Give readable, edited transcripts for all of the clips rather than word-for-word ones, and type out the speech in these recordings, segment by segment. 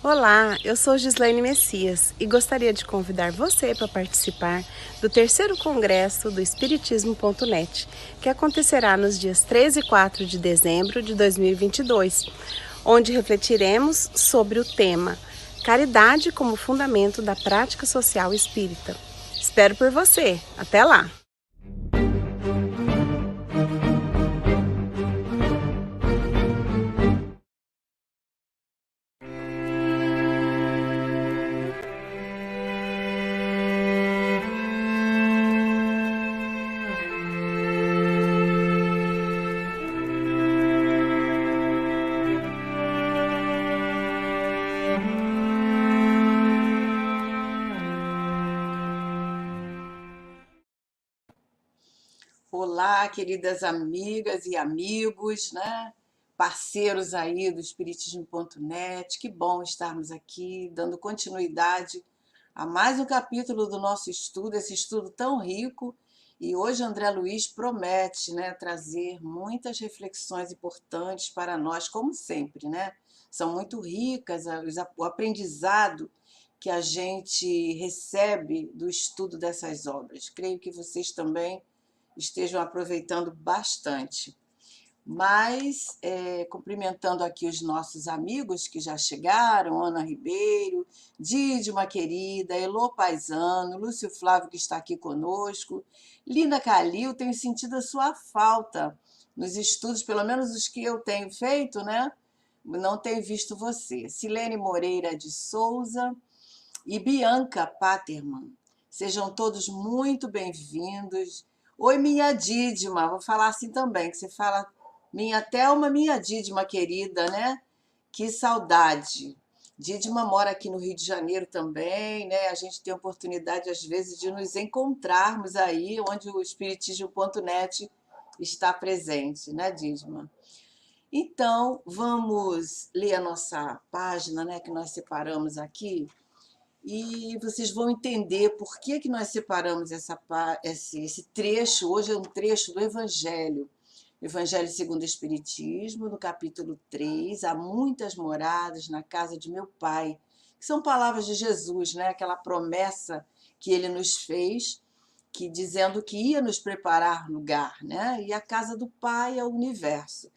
Olá, eu sou Gislaine Messias e gostaria de convidar você para participar do terceiro congresso do Espiritismo.net, que acontecerá nos dias 13 e 4 de dezembro de 2022, onde refletiremos sobre o tema Caridade como fundamento da prática social espírita. Espero por você. Até lá! Olá, queridas amigas e amigos, né? Parceiros aí do Espiritismo.net. Que bom estarmos aqui dando continuidade a mais um capítulo do nosso estudo, esse estudo tão rico. E hoje André Luiz promete, né, trazer muitas reflexões importantes para nós, como sempre, né? São muito ricas o aprendizado que a gente recebe do estudo dessas obras. Creio que vocês também estejam aproveitando bastante. Mas, cumprimentando aqui os nossos amigos que já chegaram, Ana Ribeiro, Dídima querida, Elô Paisano, Lúcio Flávio que está aqui conosco, Linda Calil, tenho sentido a sua falta nos estudos, pelo menos os que eu tenho feito, né? Não tenho visto você. Silene Moreira de Souza e Bianca Paterman. Sejam todos muito bem-vindos. Oi, minha Dídima, vou falar assim também, que você fala minha Thelma, minha Dídima querida, né? Que saudade. Dídima mora aqui no Rio de Janeiro também, né? A gente tem a oportunidade, às vezes, de nos encontrarmos aí onde o Espiritismo.net está presente, né, Dídima? Então, vamos ler a nossa página, né, que nós separamos aqui, e vocês vão entender por que nós separamos esse trecho. Hoje é um trecho do Evangelho segundo o Espiritismo, no capítulo 3, há muitas moradas na casa de meu Pai, que são palavras de Jesus, né? Aquela promessa que ele nos fez, que dizendo que ia nos preparar lugar, né? E a casa do Pai é o universo.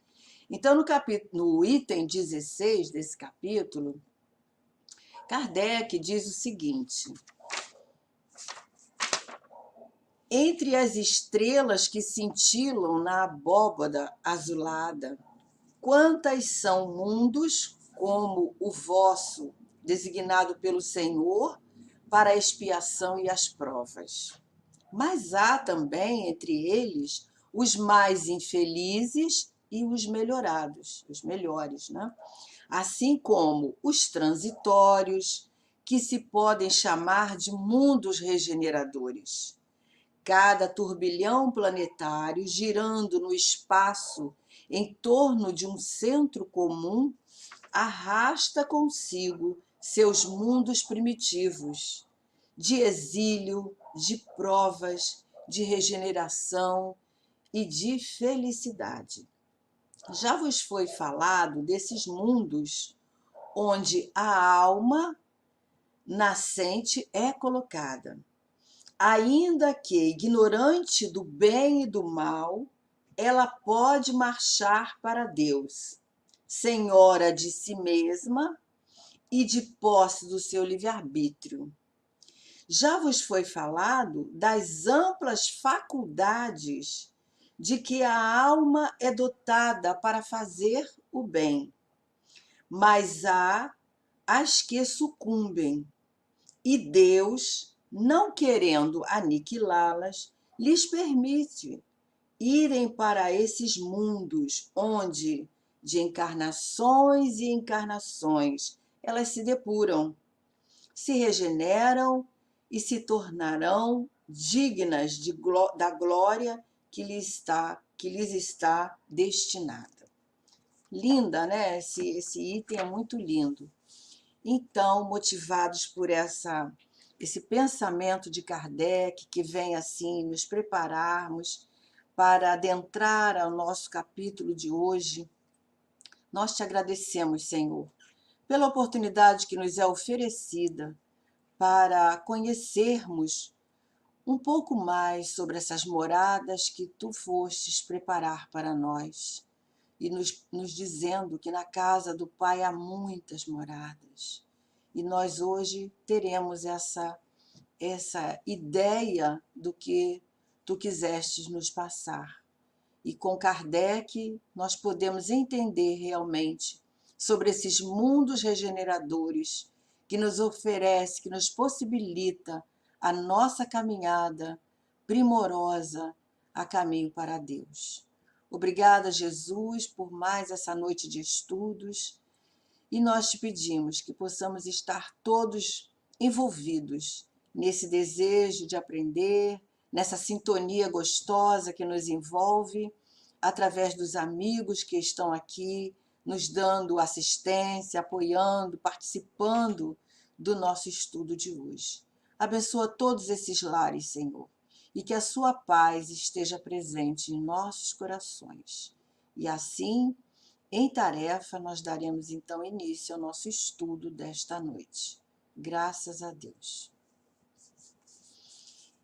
Então, no item 16 desse capítulo, Kardec diz o seguinte: entre as estrelas que cintilam na abóbada azulada, quantas são mundos como o vosso, designado pelo Senhor para a expiação e as provas. Mas há também entre eles os mais infelizes e os melhorados, os melhores, né? Assim como os transitórios, que se podem chamar de mundos regeneradores. Cada turbilhão planetário, girando no espaço em torno de um centro comum, arrasta consigo seus mundos primitivos, de exílio, de provas, de regeneração e de felicidade. Já vos foi falado desses mundos onde a alma nascente é colocada. Ainda que ignorante do bem e do mal, ela pode marchar para Deus, senhora de si mesma e de posse do seu livre-arbítrio. Já vos foi falado das amplas faculdades de que a alma é dotada para fazer o bem, mas há as que sucumbem, e Deus, não querendo aniquilá-las, lhes permite irem para esses mundos onde, de encarnações e encarnações, elas se depuram, se regeneram e se tornarão dignas da glória que lhes está destinada. Linda, né? Esse item é muito lindo. Então, motivados por esse pensamento de Kardec, que vem assim nos prepararmos para adentrar ao nosso capítulo de hoje, nós te agradecemos, Senhor, pela oportunidade que nos é oferecida para conhecermos um pouco mais sobre essas moradas que tu fostes preparar para nós, e nos dizendo que na casa do Pai há muitas moradas. E nós hoje teremos essa ideia do que tu quisestes nos passar. E com Kardec nós podemos entender realmente sobre esses mundos regeneradores que nos oferece, que nos possibilita a nossa caminhada primorosa a caminho para Deus. Obrigada, Jesus, por mais essa noite de estudos, e nós te pedimos que possamos estar todos envolvidos nesse desejo de aprender, nessa sintonia gostosa que nos envolve, através dos amigos que estão aqui, nos dando assistência, apoiando, participando do nosso estudo de hoje. Abençoa todos esses lares, Senhor, e que a sua paz esteja presente em nossos corações. E assim, em tarefa, nós daremos então início ao nosso estudo desta noite. Graças a Deus.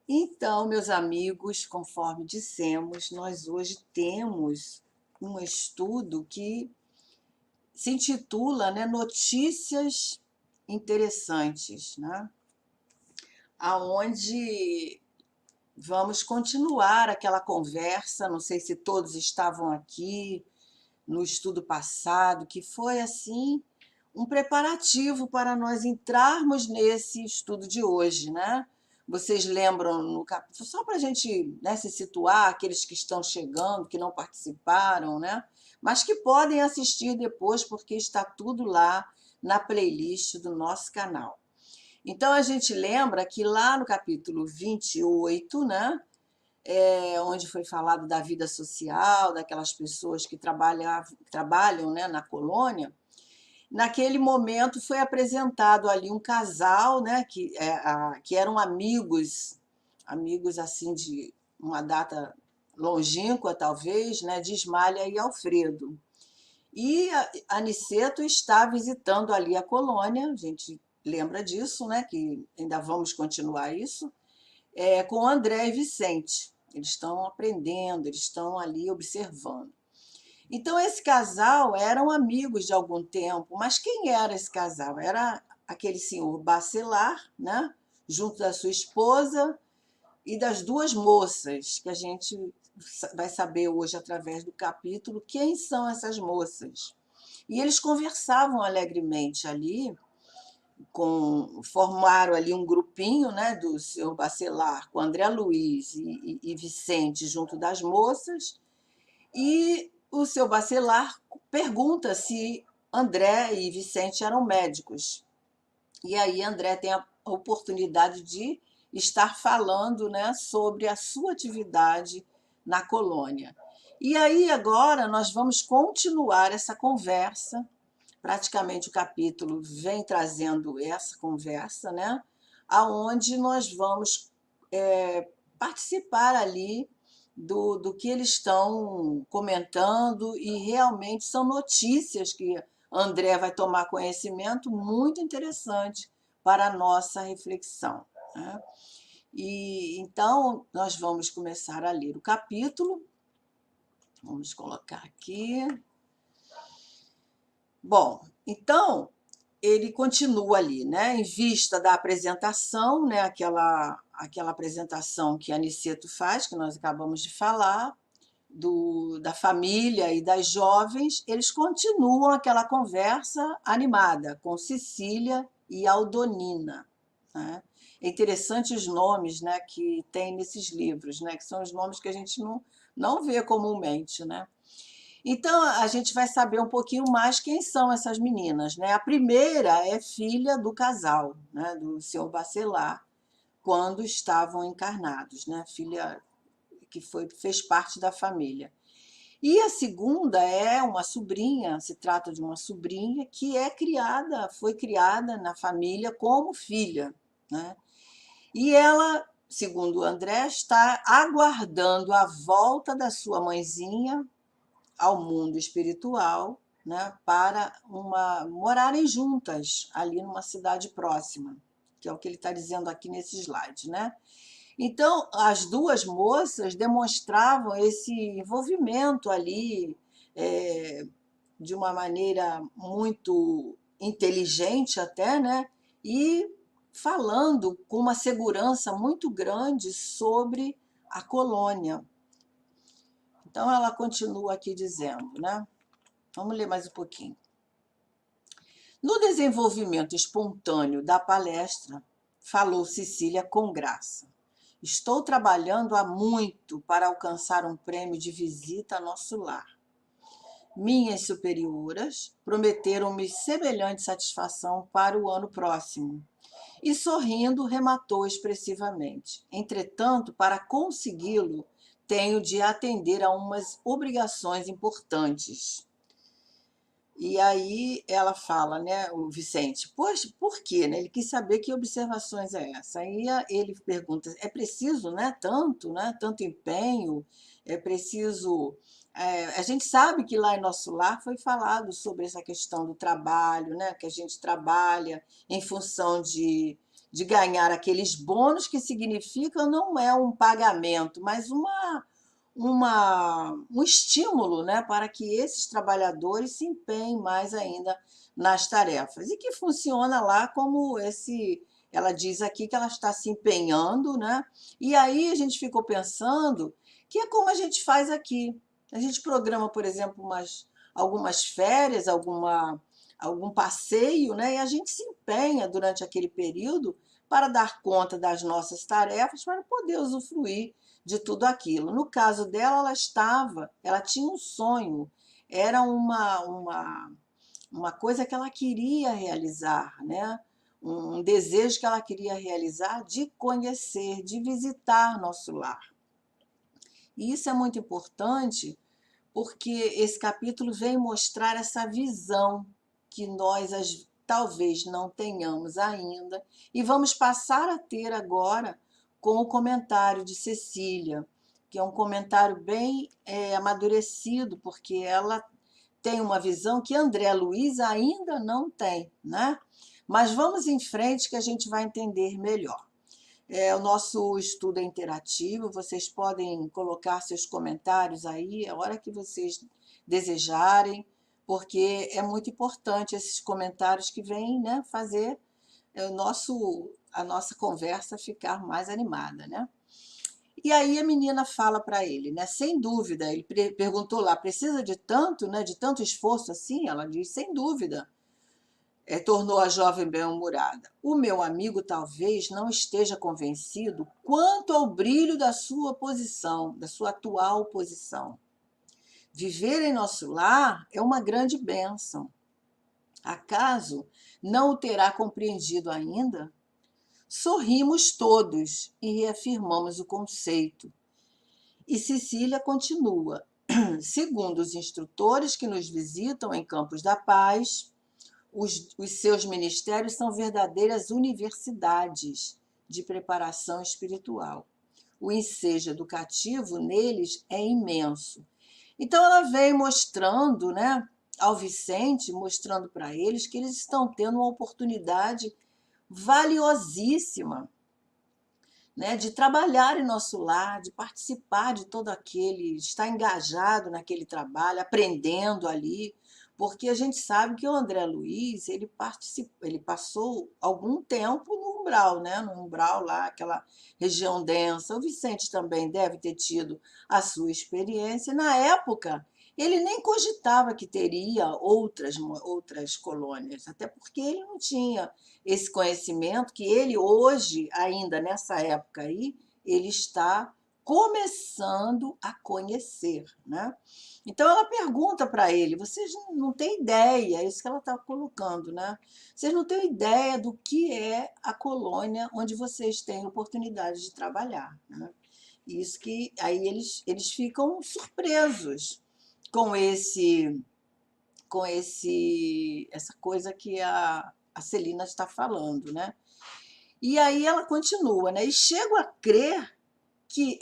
Então, meus amigos, conforme dissemos, nós hoje temos um estudo que se intitula, Notícias Interessantes, aonde vamos continuar aquela conversa, não sei se todos estavam aqui no estudo passado, que foi assim um preparativo para nós entrarmos nesse estudo de hoje, Vocês lembram no capítulo, só para a gente se situar, aqueles que estão chegando, que não participaram, mas que podem assistir depois, porque está tudo lá na playlist do nosso canal. Então, a gente lembra que lá no capítulo 28, onde foi falado da vida social, daquelas pessoas que trabalham na colônia, naquele momento foi apresentado ali um casal, que eram amigos assim de uma data longínqua, talvez, de Ismália e Alfredo. E Aniceto está visitando ali a colônia, a gente lembra disso, que ainda vamos continuar isso, com André e Vicente. Eles estão aprendendo, eles estão ali observando. Então, esse casal eram amigos de algum tempo, mas quem era esse casal? Era aquele senhor Bacelar, junto da sua esposa e das duas moças, que a gente vai saber hoje através do capítulo quem são essas moças. E eles conversavam alegremente ali, formaram ali um grupinho do senhor Bacelar com André Luiz e Vicente junto das moças, e o seu Bacelar pergunta se André e Vicente eram médicos. E aí André tem a oportunidade de estar falando sobre a sua atividade na colônia. E aí agora nós vamos continuar essa conversa. Praticamente o capítulo vem trazendo essa conversa, aonde nós vamos participar ali do que eles estão comentando, e realmente são notícias que André vai tomar conhecimento muito interessante para a nossa reflexão. E então nós vamos começar a ler o capítulo. Vamos colocar aqui. Bom, então ele continua ali, em vista da apresentação, aquela apresentação que Aniceto faz, que nós acabamos de falar, da família e das jovens, eles continuam aquela conversa animada com Cecília e Aldonina. É interessante os nomes que tem nesses livros, que são os nomes que a gente não vê comumente, Então, a gente vai saber um pouquinho mais quem são essas meninas. A primeira é filha do casal, do senhor Bacelar, quando estavam encarnados, filha que fez parte da família. E a segunda é uma sobrinha, se trata de uma sobrinha que foi criada na família como filha. E ela, segundo o André, está aguardando a volta da sua mãezinha ao mundo espiritual, né, para morarem juntas ali numa cidade próxima, que é o que ele está dizendo aqui nesse slide, né? Então, as duas moças demonstravam esse envolvimento ali, é, de uma maneira muito inteligente até, né? E falando com uma segurança muito grande sobre a colônia. Então, ela continua aqui dizendo, né? Vamos ler mais um pouquinho. No desenvolvimento espontâneo da palestra, falou Cecília com graça. Estou trabalhando há muito para alcançar um prêmio de visita a nosso lar. Minhas superioras prometeram-me semelhante satisfação para o ano próximo. E sorrindo, rematou expressivamente. Entretanto, para consegui-lo, tenho de atender a umas obrigações importantes. E aí ela fala, né, o Vicente, pois, por quê? Né? Ele quis saber que observações é essa. Aí ele pergunta, é preciso, né, tanto empenho, é preciso... a gente sabe que lá em Nosso Lar foi falado sobre essa questão do trabalho, né, que a gente trabalha em função de ganhar aqueles bônus que significam, não é um pagamento, mas um estímulo, né, para que esses trabalhadores se empenhem mais ainda nas tarefas. E que funciona lá como esse. Ela diz aqui que ela está se empenhando, né? E aí a gente ficou pensando que é como a gente faz aqui. A gente programa, por exemplo, algumas férias, algum passeio, né? E a gente se empenha durante aquele período para dar conta das nossas tarefas, para poder usufruir de tudo aquilo. No caso dela, ela tinha um sonho, era uma coisa que ela queria realizar, né? Um desejo que ela queria realizar de conhecer, de visitar nosso lar. E isso é muito importante porque esse capítulo vem mostrar essa visão que nós talvez não tenhamos ainda e vamos passar a ter agora com o comentário de Cecília, que é um comentário bem amadurecido, porque ela tem uma visão que André Luiz ainda não tem, né? Mas vamos em frente que a gente vai entender melhor. O nosso estudo é interativo, vocês podem colocar seus comentários aí a hora que vocês desejarem, porque é muito importante esses comentários que vêm, né, fazer a nossa conversa ficar mais animada, né? E aí a menina fala para ele, né? Sem dúvida, ele perguntou lá, precisa de tanto, né? De tanto esforço assim? Ela diz, sem dúvida. Tornou a jovem bem-humorada. O meu amigo talvez não esteja convencido quanto ao brilho da sua posição, da sua atual posição. Viver em nosso lar é uma grande bênção. Acaso não o terá compreendido ainda? Sorrimos todos e reafirmamos o conceito. E Cecília continua. Segundo os instrutores que nos visitam em Campos da Paz, os seus ministérios são verdadeiras universidades de preparação espiritual. O ensejo educativo neles é imenso. Então ela vem mostrando, né, ao Vicente, mostrando para eles que eles estão tendo uma oportunidade valiosíssima, né, de trabalhar em nosso lar, de participar de todo aquele, estar engajado naquele trabalho, aprendendo ali, porque a gente sabe que o André Luiz, ele passou algum tempo no umbral, né, no umbral lá, aquela região densa. O Vicente também deve ter tido a sua experiência. Na época, ele nem cogitava que teria outras colônias, até porque ele não tinha esse conhecimento que ele hoje, ainda nessa época aí, ele está começando a conhecer, né? Então ela pergunta para ele, vocês não têm ideia, é isso que ela está colocando, né? Vocês não têm ideia do que é a colônia onde vocês têm oportunidade de trabalhar, né? Isso que aí eles ficam surpresos com essa coisa que a Celina está falando, né? E aí ela continua, né? E chego a crer que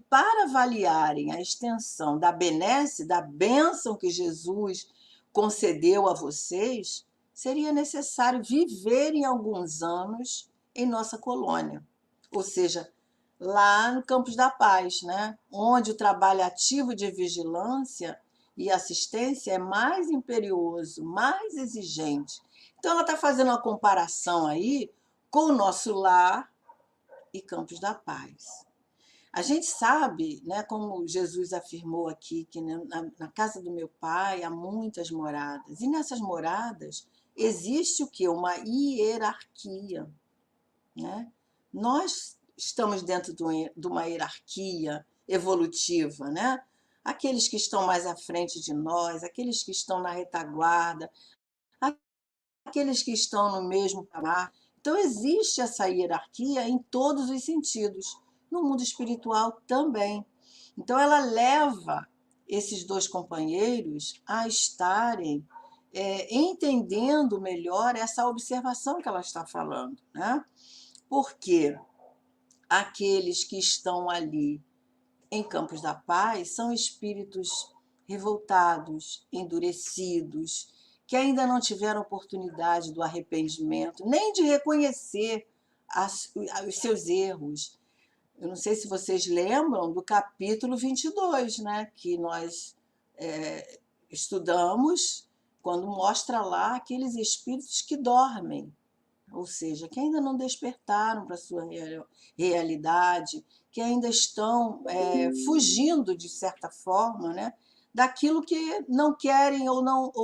para avaliarem a extensão da benesse, da bênção que Jesus concedeu a vocês, seria necessário viverem alguns anos em nossa colônia, ou seja, lá no Campos da Paz, né? Onde o trabalho ativo de vigilância e assistência é mais imperioso, mais exigente. Então, ela está fazendo uma comparação aí com o nosso lar e Campos da Paz. A gente sabe, né, como Jesus afirmou aqui, que na casa do meu pai há muitas moradas. E nessas moradas existe o quê? Uma hierarquia, né? Nós estamos dentro de uma hierarquia evolutiva, né? Aqueles que estão mais à frente de nós, aqueles que estão na retaguarda, aqueles que estão no mesmo patamar. Então, existe essa hierarquia em todos os sentidos, no mundo espiritual também. Então, ela leva esses dois companheiros a estarem entendendo melhor essa observação que ela está falando, né? Porque aqueles que estão ali em Campos da Paz são espíritos revoltados, endurecidos, que ainda não tiveram oportunidade do arrependimento, nem de reconhecer os seus erros. Eu não sei se vocês lembram do capítulo 22, né, que nós estudamos, quando mostra lá aqueles espíritos que dormem, ou seja, que ainda não despertaram para a sua realidade, que ainda estão fugindo, de certa forma, né, daquilo que não querem ou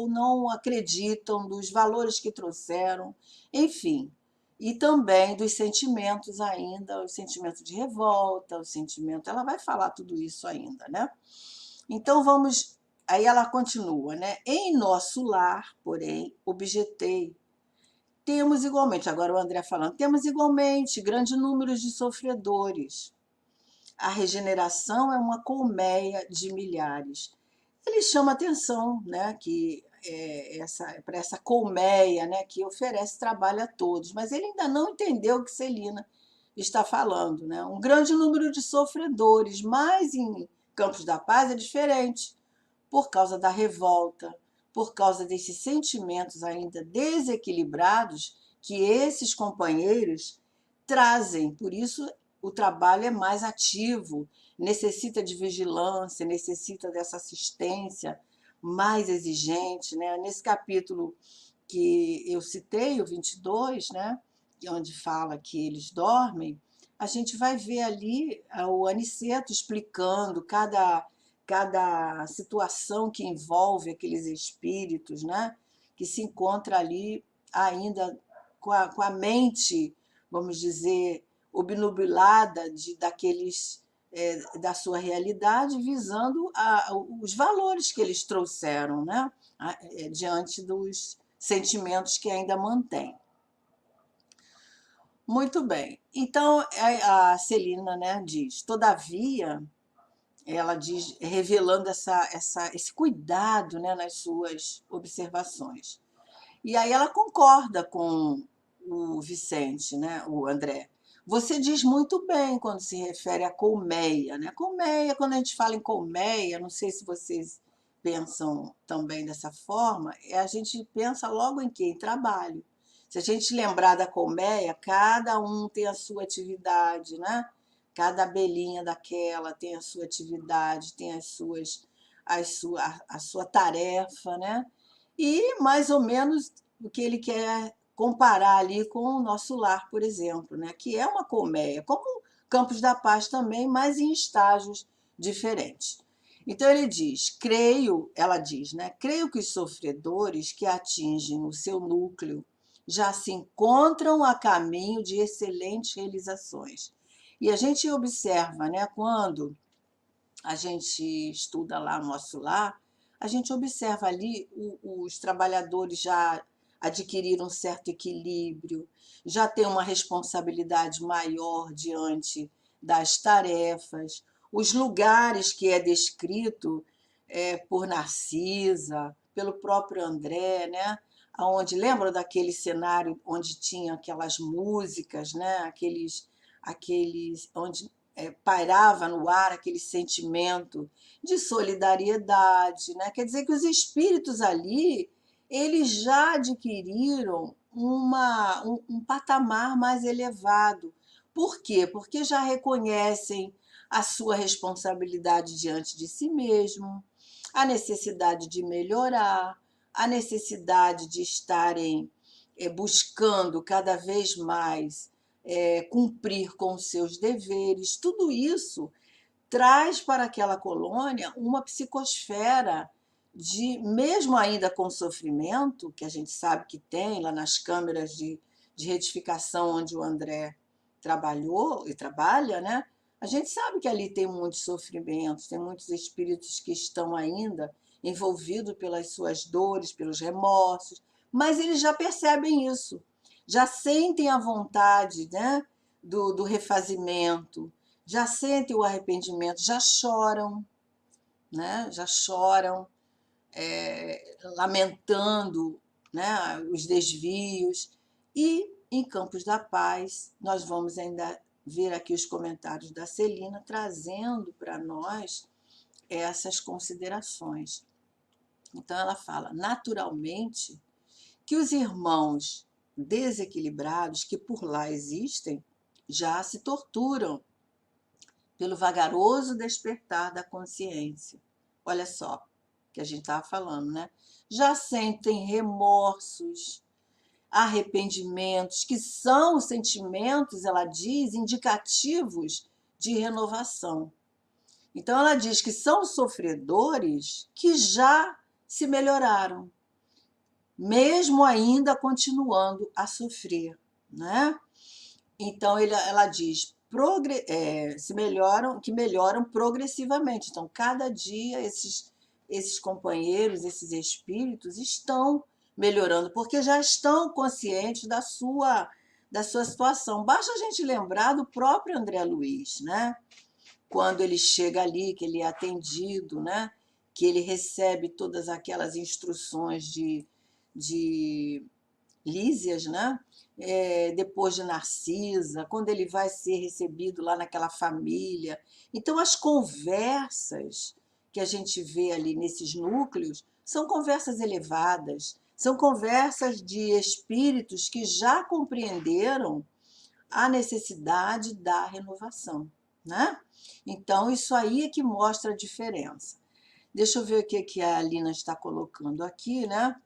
não acreditam, dos valores que trouxeram, enfim. E também dos sentimentos ainda, o sentimento de revolta, o sentimento... Ela vai falar tudo isso ainda, né? Então, vamos... Aí ela continua, né? Em nosso lar, porém, objetei, temos igualmente, agora o André falando, temos igualmente grande número de sofredores. A regeneração é uma colmeia de milhares. Ele chama atenção, né, que para essa colmeia, né, que oferece trabalho a todos, mas ele ainda não entendeu o que Celina está falando, né? Um grande número de sofredores, mas em Campos da Paz é diferente, por causa da revolta, por causa desses sentimentos ainda desequilibrados que esses companheiros trazem. Por isso, o trabalho é mais ativo, necessita de vigilância, necessita dessa assistência mais exigente, né? Nesse capítulo que eu citei, o 22, né, onde fala que eles dormem, a gente vai ver ali o Aniceto explicando cada situação que envolve aqueles espíritos, né, que se encontra ali ainda com a mente, vamos dizer, obnubilada daqueles da sua realidade, visando os valores que eles trouxeram, né, diante dos sentimentos que ainda mantém. Muito bem. Então, a Celina, né, diz, todavia, ela diz, revelando esse cuidado, né, nas suas observações. E aí ela concorda com o Vicente, né, o André. Você diz muito bem quando se refere à colmeia, né? Colmeia, quando a gente fala em colmeia, não sei se vocês pensam também dessa forma, a gente pensa logo em quê? Em trabalho. Se a gente lembrar da colmeia, cada um tem a sua atividade, né? Cada abelhinha daquela tem a sua atividade, tem a sua tarefa, né? E mais ou menos o que ele quer comparar ali com o nosso lar, por exemplo, né? Que é uma colmeia, como Campos da Paz também, mas em estágios diferentes. Então ele diz, ela diz, né? Creio que os sofredores que atingem o seu núcleo já se encontram a caminho de excelentes realizações. E a gente observa, né? Quando a gente estuda lá no nosso lar, a gente observa ali os trabalhadores já adquiriram um certo equilíbrio, já têm uma responsabilidade maior diante das tarefas, os lugares que é descrito por Narcisa, pelo próprio André, né? Onde lembram daquele cenário onde tinha aquelas músicas, né? Aqueles onde pairava no ar aquele sentimento de solidariedade, né? Quer dizer que os espíritos ali, eles já adquiriram um patamar mais elevado. Por quê? Porque já reconhecem a sua responsabilidade diante de si mesmo, a necessidade de melhorar, a necessidade de estarem buscando cada vez mais cumprir com os seus deveres. Tudo isso traz para aquela colônia uma psicosfera de, mesmo ainda com sofrimento, que a gente sabe que tem lá nas câmeras de retificação onde o André trabalhou e trabalha, né? A gente sabe que ali tem muitos sofrimentos, tem muitos espíritos que estão ainda envolvidos pelas suas dores, pelos remorsos, mas eles já percebem isso, já sentem a vontade, né, do refazimento, já sentem o arrependimento, já choram, né, já choram, lamentando, né, os desvios. E em Campos da Paz, nós vamos ainda ver aqui os comentários da Celina trazendo para nós essas considerações. Então ela fala, naturalmente, que os irmãos desequilibrados que por lá existem já se torturam pelo vagaroso despertar da consciência. Olha só, que a gente estava falando, né? Já sentem remorsos, arrependimentos, que são sentimentos, ela diz, indicativos de renovação. Então, ela diz que são sofredores que já se melhoraram, mesmo ainda continuando a sofrer, né? Então, ela diz que melhoram progressivamente. Então, cada dia esses companheiros, esses espíritos estão melhorando, porque já estão conscientes da sua situação. Basta a gente lembrar do próprio André Luiz, né? Quando ele chega ali, que ele é atendido, né? Que ele recebe todas aquelas instruções de Lísias, né? Depois de Narcisa, quando ele vai ser recebido lá naquela família. Então, as conversas que a gente vê ali nesses núcleos são conversas elevadas, são conversas de espíritos que já compreenderam a necessidade da renovação, né? Então, isso aí é que mostra a diferença. Deixa eu ver o que a Alina está colocando aqui, né?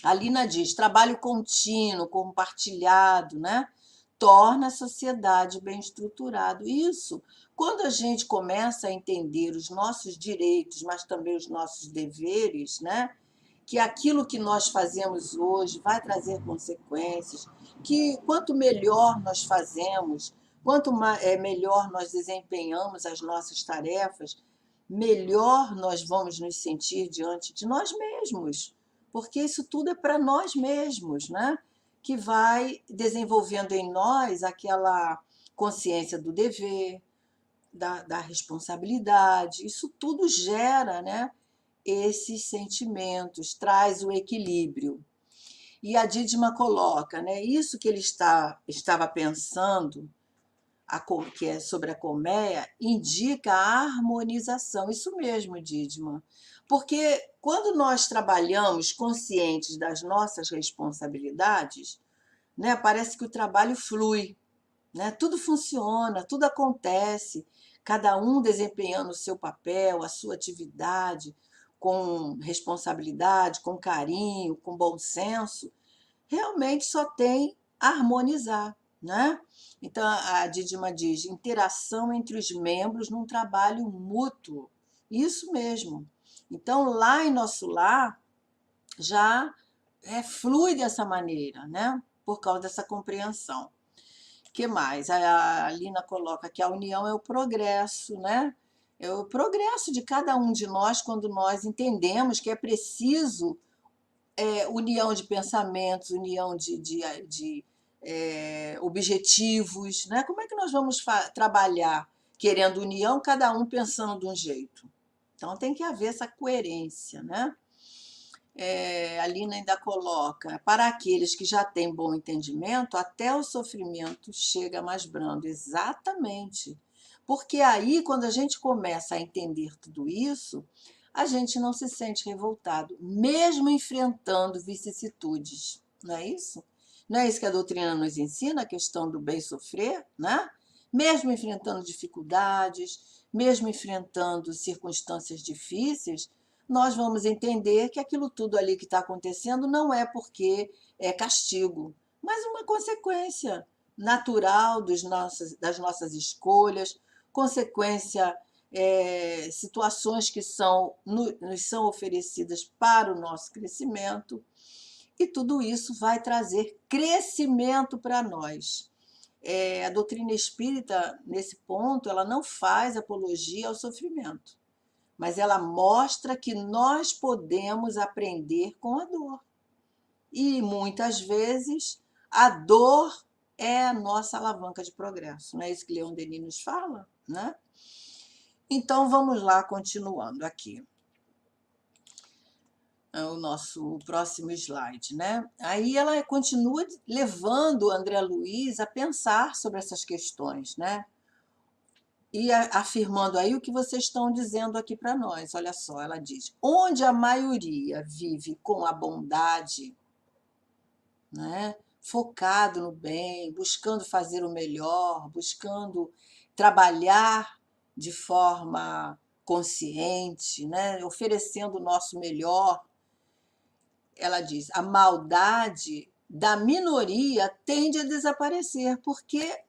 A Lina diz, trabalho contínuo, compartilhado, né? Torna a sociedade bem estruturada. Isso, quando a gente começa a entender os nossos direitos, mas também os nossos deveres, né? Que aquilo que nós fazemos hoje vai trazer consequências, que quanto melhor nós fazemos, melhor nós desempenhamos as nossas tarefas, melhor nós vamos nos sentir diante de nós mesmos, porque isso tudo é para nós mesmos, né? Que vai desenvolvendo em nós aquela consciência do dever, da responsabilidade. Isso tudo gera, né, esses sentimentos, traz o equilíbrio. E a Dídima coloca, né, isso que ele estava pensando, que é sobre a colmeia, indica a harmonização. Isso mesmo, Dídima. Porque quando nós trabalhamos conscientes das nossas responsabilidades, né, parece que o trabalho flui, né? Tudo funciona, tudo acontece, cada um desempenhando o seu papel, a sua atividade, com responsabilidade, com carinho, com bom senso, realmente só tem a harmonizar, né? Então a Dídima diz, interação entre os membros num trabalho mútuo. Isso mesmo. Então, lá em nosso lar, já flui dessa maneira, né? Por causa dessa compreensão. O que mais? A Lina coloca que a união é o progresso, né? É o progresso de cada um de nós quando nós entendemos que é preciso união de pensamentos, união de objetivos, né? Como é que nós vamos trabalhar querendo união, cada um pensando de um jeito? Então tem que haver essa coerência, né? A Lina ainda coloca, para aqueles que já têm bom entendimento, até o sofrimento chega mais brando. Exatamente. Porque aí, quando a gente começa a entender tudo isso, a gente não se sente revoltado, mesmo enfrentando vicissitudes, não é isso? Não é isso que a doutrina nos ensina, a questão do bem sofrer, né? Mesmo enfrentando dificuldades, mesmo enfrentando circunstâncias difíceis, nós vamos entender que aquilo tudo ali que está acontecendo não é porque é castigo, mas uma consequência natural das nossas escolhas, consequência situações que nos são oferecidas para o nosso crescimento, e tudo isso vai trazer crescimento para nós. A doutrina espírita, nesse ponto, ela não faz apologia ao sofrimento, mas ela mostra que nós podemos aprender com a dor. E muitas vezes a dor é a nossa alavanca de progresso. Não é isso que Leon Denis nos fala, né? Então vamos lá, continuando aqui. O nosso próximo slide, né? Aí ela continua levando o André Luiz a pensar sobre essas questões, né? E afirmando aí o que vocês estão dizendo aqui para nós. Olha só, ela diz: onde a maioria vive com a bondade, né? Focado no bem, buscando fazer o melhor, buscando trabalhar de forma consciente, né? Oferecendo o nosso melhor. Ela diz: a maldade da minoria tende a desaparecer, porque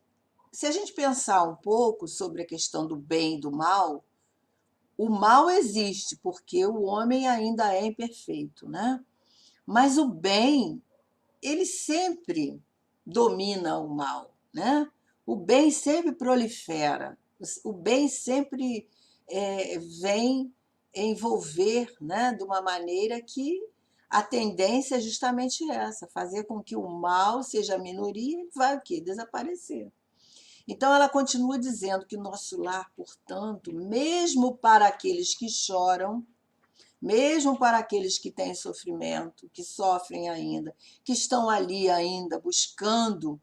se a gente pensar um pouco sobre a questão do bem e do mal, o mal existe porque o homem ainda é imperfeito, né? Mas o bem, ele sempre domina o mal, né? O bem sempre prolifera, o bem sempre vem envolver, né, de uma maneira que a tendência é justamente essa, fazer com que o mal seja a minoria e vai o quê? Desaparecer. Então ela continua dizendo que nosso lar, portanto, mesmo para aqueles que choram, mesmo para aqueles que têm sofrimento, que sofrem ainda, que estão ali ainda buscando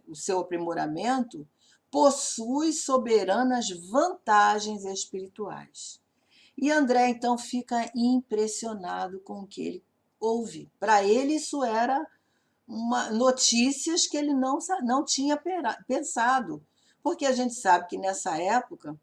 o seu aprimoramento, possui soberanas vantagens espirituais. E André então fica impressionado com o que ele ouve. Para ele isso era notícias que ele não tinha pensado, porque a gente sabe que nessa época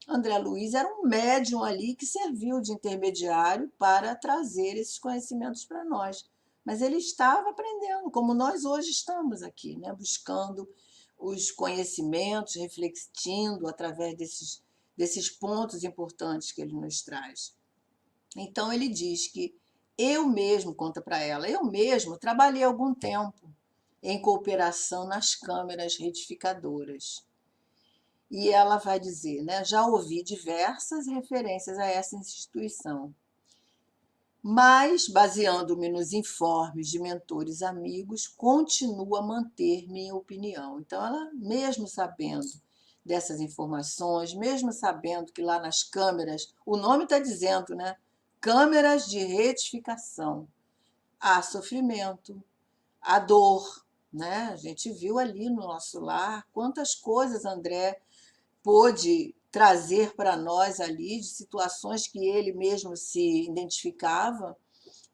André Luiz era um médium ali que serviu de intermediário para trazer esses conhecimentos para nós. Mas ele estava aprendendo, como nós hoje estamos aqui, né? Buscando os conhecimentos, refletindo através desses pontos importantes que ele nos traz. Então ele diz que eu mesmo, conta para ela, eu mesmo trabalhei algum tempo em cooperação nas câmeras retificadoras. E ela vai dizer, né, já ouvi diversas referências a essa instituição, mas, baseando-me nos informes de mentores amigos, continuo a manter minha opinião. Então, ela, mesmo sabendo dessas informações, mesmo sabendo que lá nas câmeras, o nome está dizendo, né, câmeras de retificação, há sofrimento, há dor, né? A gente viu ali no nosso lar quantas coisas André pôde trazer para nós ali de situações que ele mesmo se identificava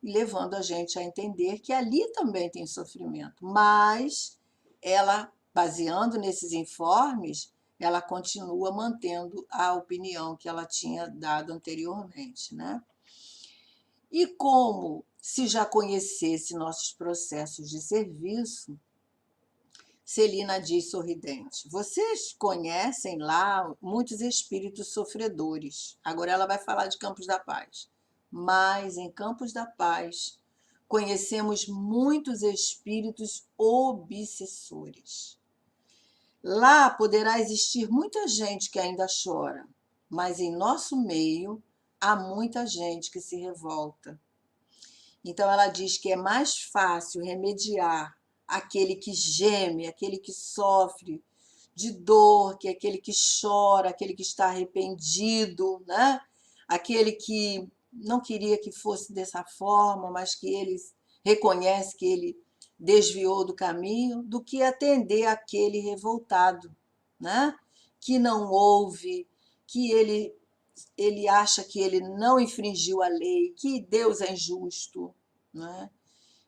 e levando a gente a entender que ali também tem sofrimento. Mas ela, baseando nesses informes, ela continua mantendo a opinião que ela tinha dado anteriormente, né? E como se já conhecesse nossos processos de serviço, Celina diz sorridente: vocês conhecem lá muitos espíritos sofredores. Agora ela vai falar de Campos da Paz. Mas em Campos da Paz conhecemos muitos espíritos obsessores. Lá poderá existir muita gente que ainda chora, mas em nosso meio há muita gente que se revolta. Então ela diz que é mais fácil remediar aquele que geme, aquele que sofre de dor, que é aquele que chora, aquele que está arrependido, né? Aquele que não queria que fosse dessa forma, mas que ele reconhece que ele desviou do caminho, do que atender aquele revoltado, né? Que não ouve, que ele acha que ele não infringiu a lei, que Deus é injusto, né?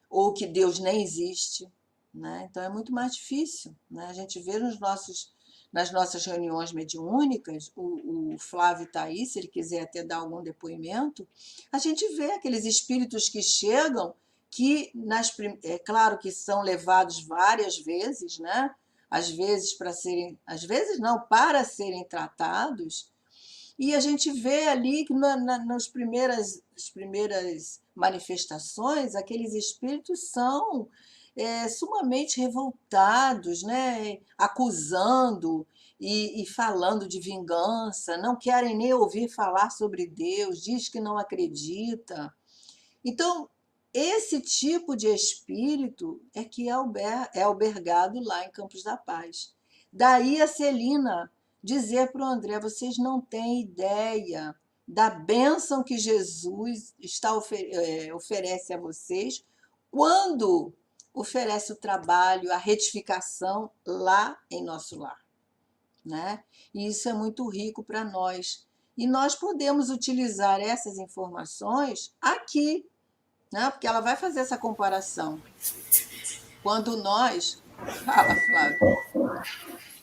Ou que Deus nem existe, né? Então é muito mais difícil, né? A gente vê nas nossas reuniões mediúnicas, o Flávio está aí, se ele quiser até dar algum depoimento, a gente vê aqueles espíritos que chegam, que é claro que são levados várias vezes, né? Às vezes para serem tratados, e a gente vê ali que nas as primeiras manifestações, aqueles espíritos são sumamente revoltados, né? Acusando e falando de vingança, não querem nem ouvir falar sobre Deus, diz que não acredita. Então, esse tipo de espírito é que é albergado lá em Campos da Paz. Daí a Celina dizer para o André: vocês não têm ideia da bênção que Jesus oferece a vocês quando oferece o trabalho, a retificação lá em nosso lar, né? E isso é muito rico para nós. E nós podemos utilizar essas informações aqui, né? Porque ela vai fazer essa comparação. Quando nós... Fala, Flávio.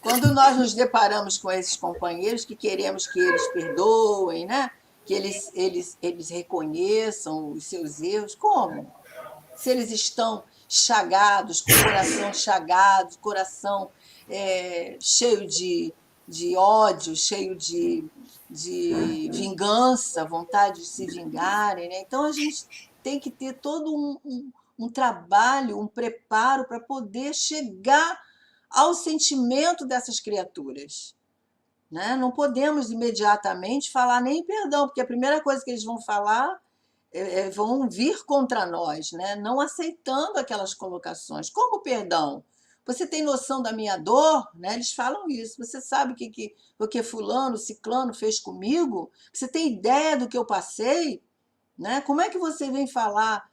Quando nós nos deparamos com esses companheiros que queremos que eles perdoem, né? Que eles reconheçam os seus erros, como? Se eles estão chagados, com o coração chagado, coração cheio de ódio, cheio de vingança, vontade de se vingarem, né? Então a gente tem que ter todo um trabalho, um preparo para poder chegar ao sentimento dessas criaturas, né? Não podemos imediatamente falar nem perdão, porque a primeira coisa que eles vão falar vão vir contra nós, né? Não aceitando aquelas colocações. Como perdão? Você tem noção da minha dor? Né? Eles falam isso. Você sabe o que fulano, ciclano fez comigo? Você tem ideia do que eu passei? Né? Como é que você vem falar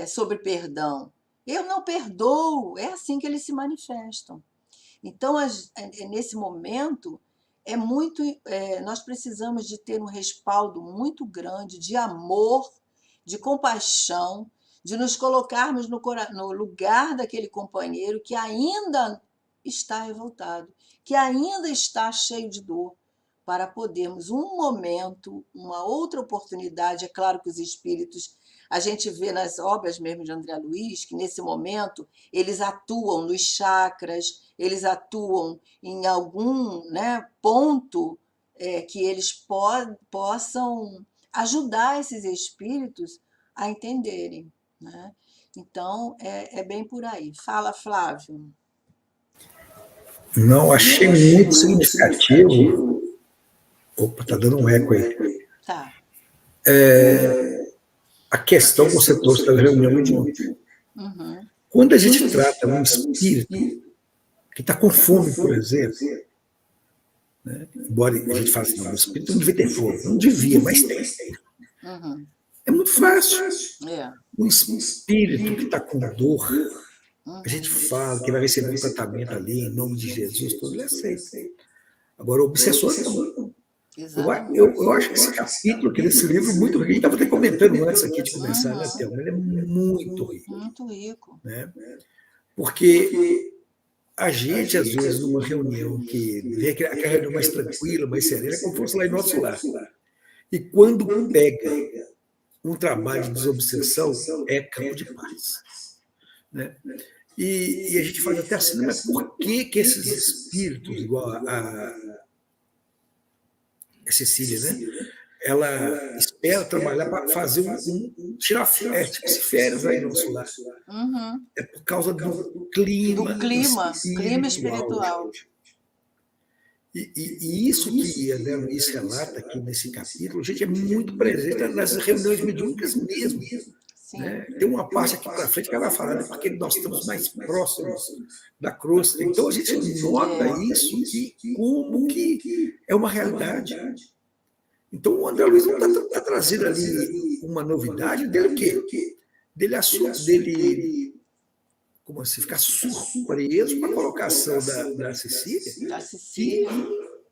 sobre perdão? Eu não perdoo. É assim que eles se manifestam. Então, nesse momento, nós precisamos de ter um respaldo muito grande de amor, de compaixão, de nos colocarmos no lugar daquele companheiro que ainda está revoltado, que ainda está cheio de dor, para podermos um momento, uma outra oportunidade. É claro que os espíritos, a gente vê nas obras mesmo de André Luiz, que nesse momento eles atuam nos chakras, eles atuam em algum, né, ponto que eles possam ajudar esses espíritos a entenderem, né? Então, é bem por aí. Fala, Flávio. Não, achei muito significativo. Opa, tá dando um eco aí. Tá. A questão que você trouxe da reunião mediúnica. Uhum. Quando a gente trata um espírito que está com fome, por exemplo, né? Embora a gente fale assim, não, o espírito não devia ter fome, não devia, mas tem. Uhum. É muito fácil. É. Um espírito que está com dor, a gente fala que vai receber um tratamento ali, em nome de Jesus, todo ele aceita. Agora, o obsessor não. Eu acho que esse capítulo aqui desse livro é muito rico. A gente estava até comentando antes aqui de começar, né, Thelma? Ele é muito rico. Muito rico. Né? Porque a gente, às vezes, numa reunião que vê aquela reunião mais tranquila, mais serena, é como se fosse lá em nosso lar. E quando pega um trabalho de desobsessão, é campo de paz. Né? E a gente faz até assim, mas por que esses espíritos, igual a Cecília, né? Ela espera trabalhar para fazer tirar férias, tipo, férias aí no nosso lar. Uhum. É por causa do clima espiritual. E isso que André Luiz relata aqui nesse capítulo, gente, é muito presente nas reuniões mediúnicas mesmo. Né? Tem uma parte aqui para frente que ela vai falar, né? Porque nós estamos mais próximos da crosta. Então a gente nota isso, como que é uma realidade. Então o André Luiz não está trazendo ali uma novidade dele, o quê? Dele como assim, ficar surpreso com a colocação da Cecília, Da que Cecília.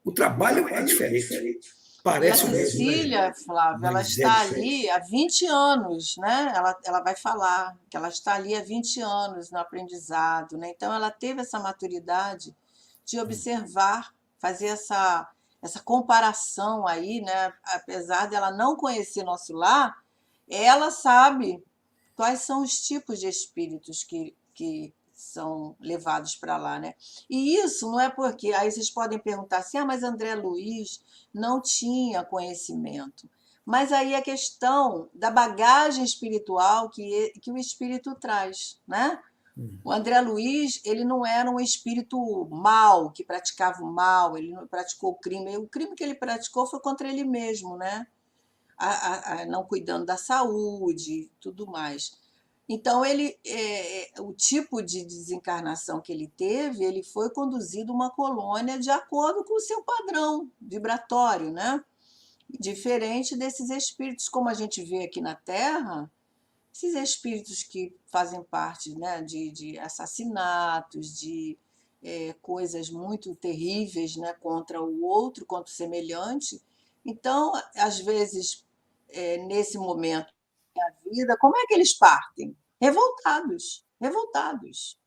o trabalho é diferente. E a Parece o mesmo, né, Cecília, gente? Flávia, ela Mas é está diferente. ali há 20 anos, né? Ela vai falar que ela está ali há 20 anos no aprendizado, né? Então, ela teve essa maturidade de observar, fazer essa comparação aí, né? Apesar dela não conhecer nosso lar, ela sabe quais são os tipos de espíritos que são levados para lá, né? E isso não é porque. Aí vocês podem perguntar assim: ah, mas André Luiz não tinha conhecimento. Mas aí a questão da bagagem espiritual que o espírito traz, né? O André Luiz, ele não era um espírito mau, que praticava o mal, ele não praticou o crime. O crime que ele praticou foi contra ele mesmo, né? Não cuidando da saúde e tudo mais. Então, o tipo de desencarnação que ele teve, ele foi conduzido a uma colônia de acordo com o seu padrão vibratório, né? Diferente desses espíritos, como a gente vê aqui na Terra, esses espíritos que fazem parte, né, de assassinatos, de coisas muito terríveis, né, contra o outro, contra o semelhante. Então, às vezes, nesse momento da vida, como é que eles partem? Revoltados, revoltados,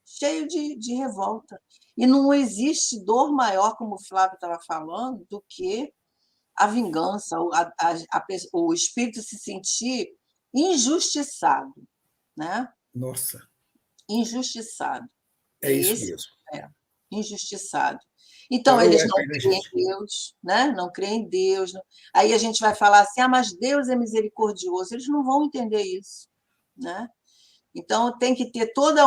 cheio de revolta. E não existe dor maior, como o Flávio estava falando, do que a vingança, o espírito se sentir injustiçado, né? Nossa, Injustiçado. é É isso esse, mesmo. é, injustiçado. Então, Para o eles eco não aí, né, creem gente? em Deus, né? Não creem em Deus. Aí a gente vai falar assim, ah, mas Deus é misericordioso. Eles não vão entender isso, né? Então, tem que ter todo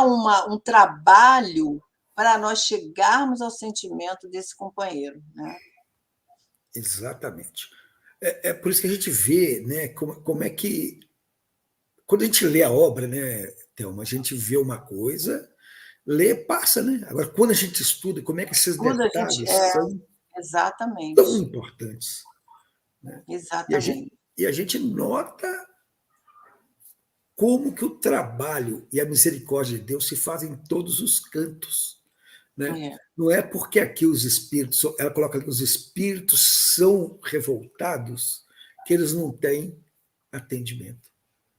um trabalho para nós chegarmos ao sentimento desse companheiro, né? Exatamente. É por isso que a gente vê, né, como é que. Quando a gente lê a obra, né, Thelma, a gente vê uma coisa, lê, passa, né? Agora, quando a gente estuda, como é que esses Tudo a gente detalhes são tão exatamente, importantes, né? exatamente. E a gente nota como que o trabalho e a misericórdia de Deus se fazem em todos os cantos, né? É. Não é porque aqui os espíritos, ela coloca ali, os espíritos são revoltados que eles não têm atendimento.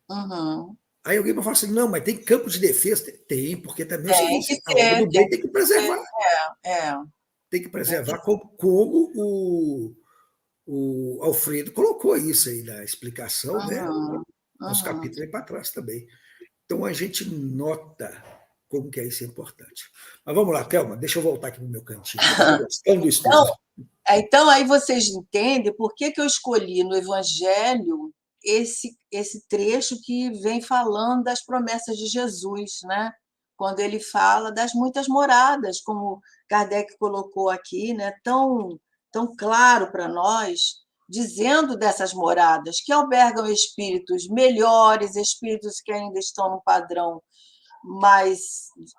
Uhum. Aí alguém vai falar assim, não, mas tem campo de defesa? Tem, porque também é o Tem que seguinte, a obra ter, do tem bem tem que que ter. preservar. É, Tem que tem que preservar como o Alfredo colocou isso aí na explicação, né? uhum, Uns uhum. capítulos aí para trás também. Então a gente nota como que é isso importante. Mas vamos lá, Thelma, deixa eu voltar aqui no meu cantinho, que eu estou gostando do estudo. Então, então, aí vocês entendem por que que eu escolhi no Evangelho esse trecho que vem falando das promessas de Jesus, né? Quando ele fala das muitas moradas, como Kardec colocou aqui, né? Tão claro para nós, dizendo dessas moradas que albergam espíritos melhores, espíritos que ainda estão no padrão mais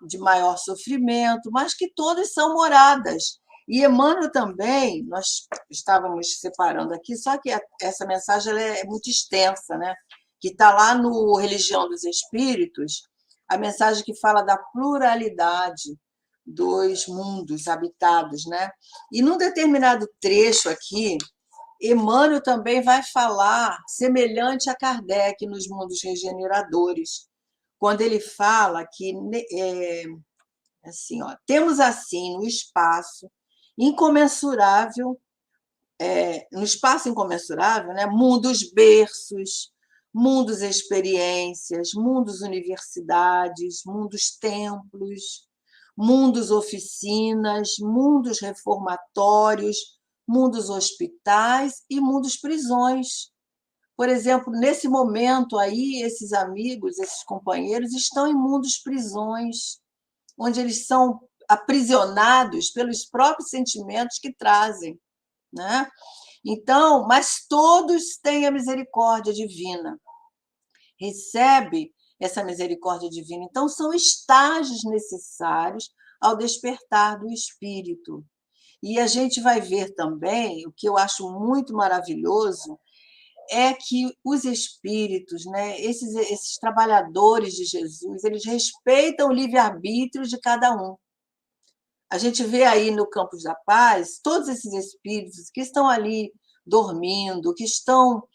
de maior sofrimento, mas que todas são moradas. E Emmanuel também, nós estávamos separando aqui, só que essa mensagem ela é muito extensa, né? Que está lá no Religião dos Espíritos, a mensagem que fala da pluralidade dos mundos habitados, né? E num determinado trecho aqui, Emmanuel também vai falar semelhante a Kardec nos mundos regeneradores, quando ele fala que assim, ó, temos assim no espaço incomensurável, né, mundos berços, mundos experiências, mundos universidades, mundos templos, mundos oficinas, mundos reformatórios, mundos hospitais e mundos prisões. Por exemplo, nesse momento aí, esses amigos, esses companheiros estão em mundos prisões, onde eles são aprisionados pelos próprios sentimentos que trazem, né? Então, mas todos têm a misericórdia divina, recebe essa misericórdia divina. Então, são estágios necessários ao despertar do espírito. E a gente vai ver também, o que eu acho muito maravilhoso, é que os espíritos, né, esses trabalhadores de Jesus, eles respeitam o livre-arbítrio de cada um. A gente vê aí no Campos da Paz todos esses espíritos que estão ali dormindo, que estão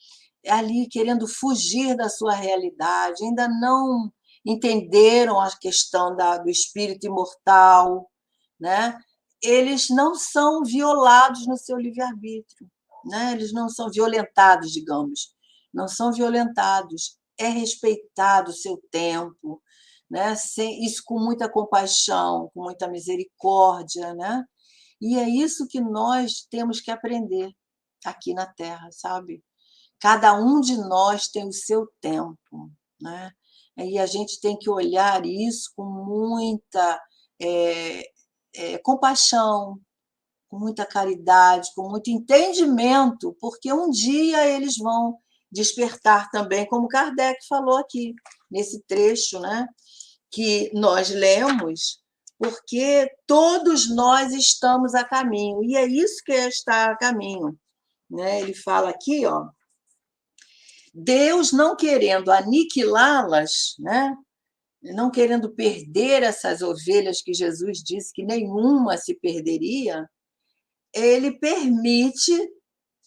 ali querendo fugir da sua realidade, ainda não entenderam a questão do espírito imortal, né? Eles não são violados no seu livre-arbítrio, né? Eles não são violentados, digamos, não são violentados, é respeitado o seu tempo, né? Isso com muita compaixão, com muita misericórdia, né? E é isso que nós temos que aprender aqui na Terra, sabe? Cada um de nós tem o seu tempo, né? E a gente tem que olhar isso com muita compaixão, com muita caridade, com muito entendimento, porque um dia eles vão despertar também, como Kardec falou aqui, nesse trecho, né, que nós lemos, porque todos nós estamos a caminho, e é isso que é estar a caminho. Né? Ele fala aqui, ó, Deus não querendo aniquilá-las, né? Não querendo perder essas ovelhas que Jesus disse que nenhuma se perderia, ele permite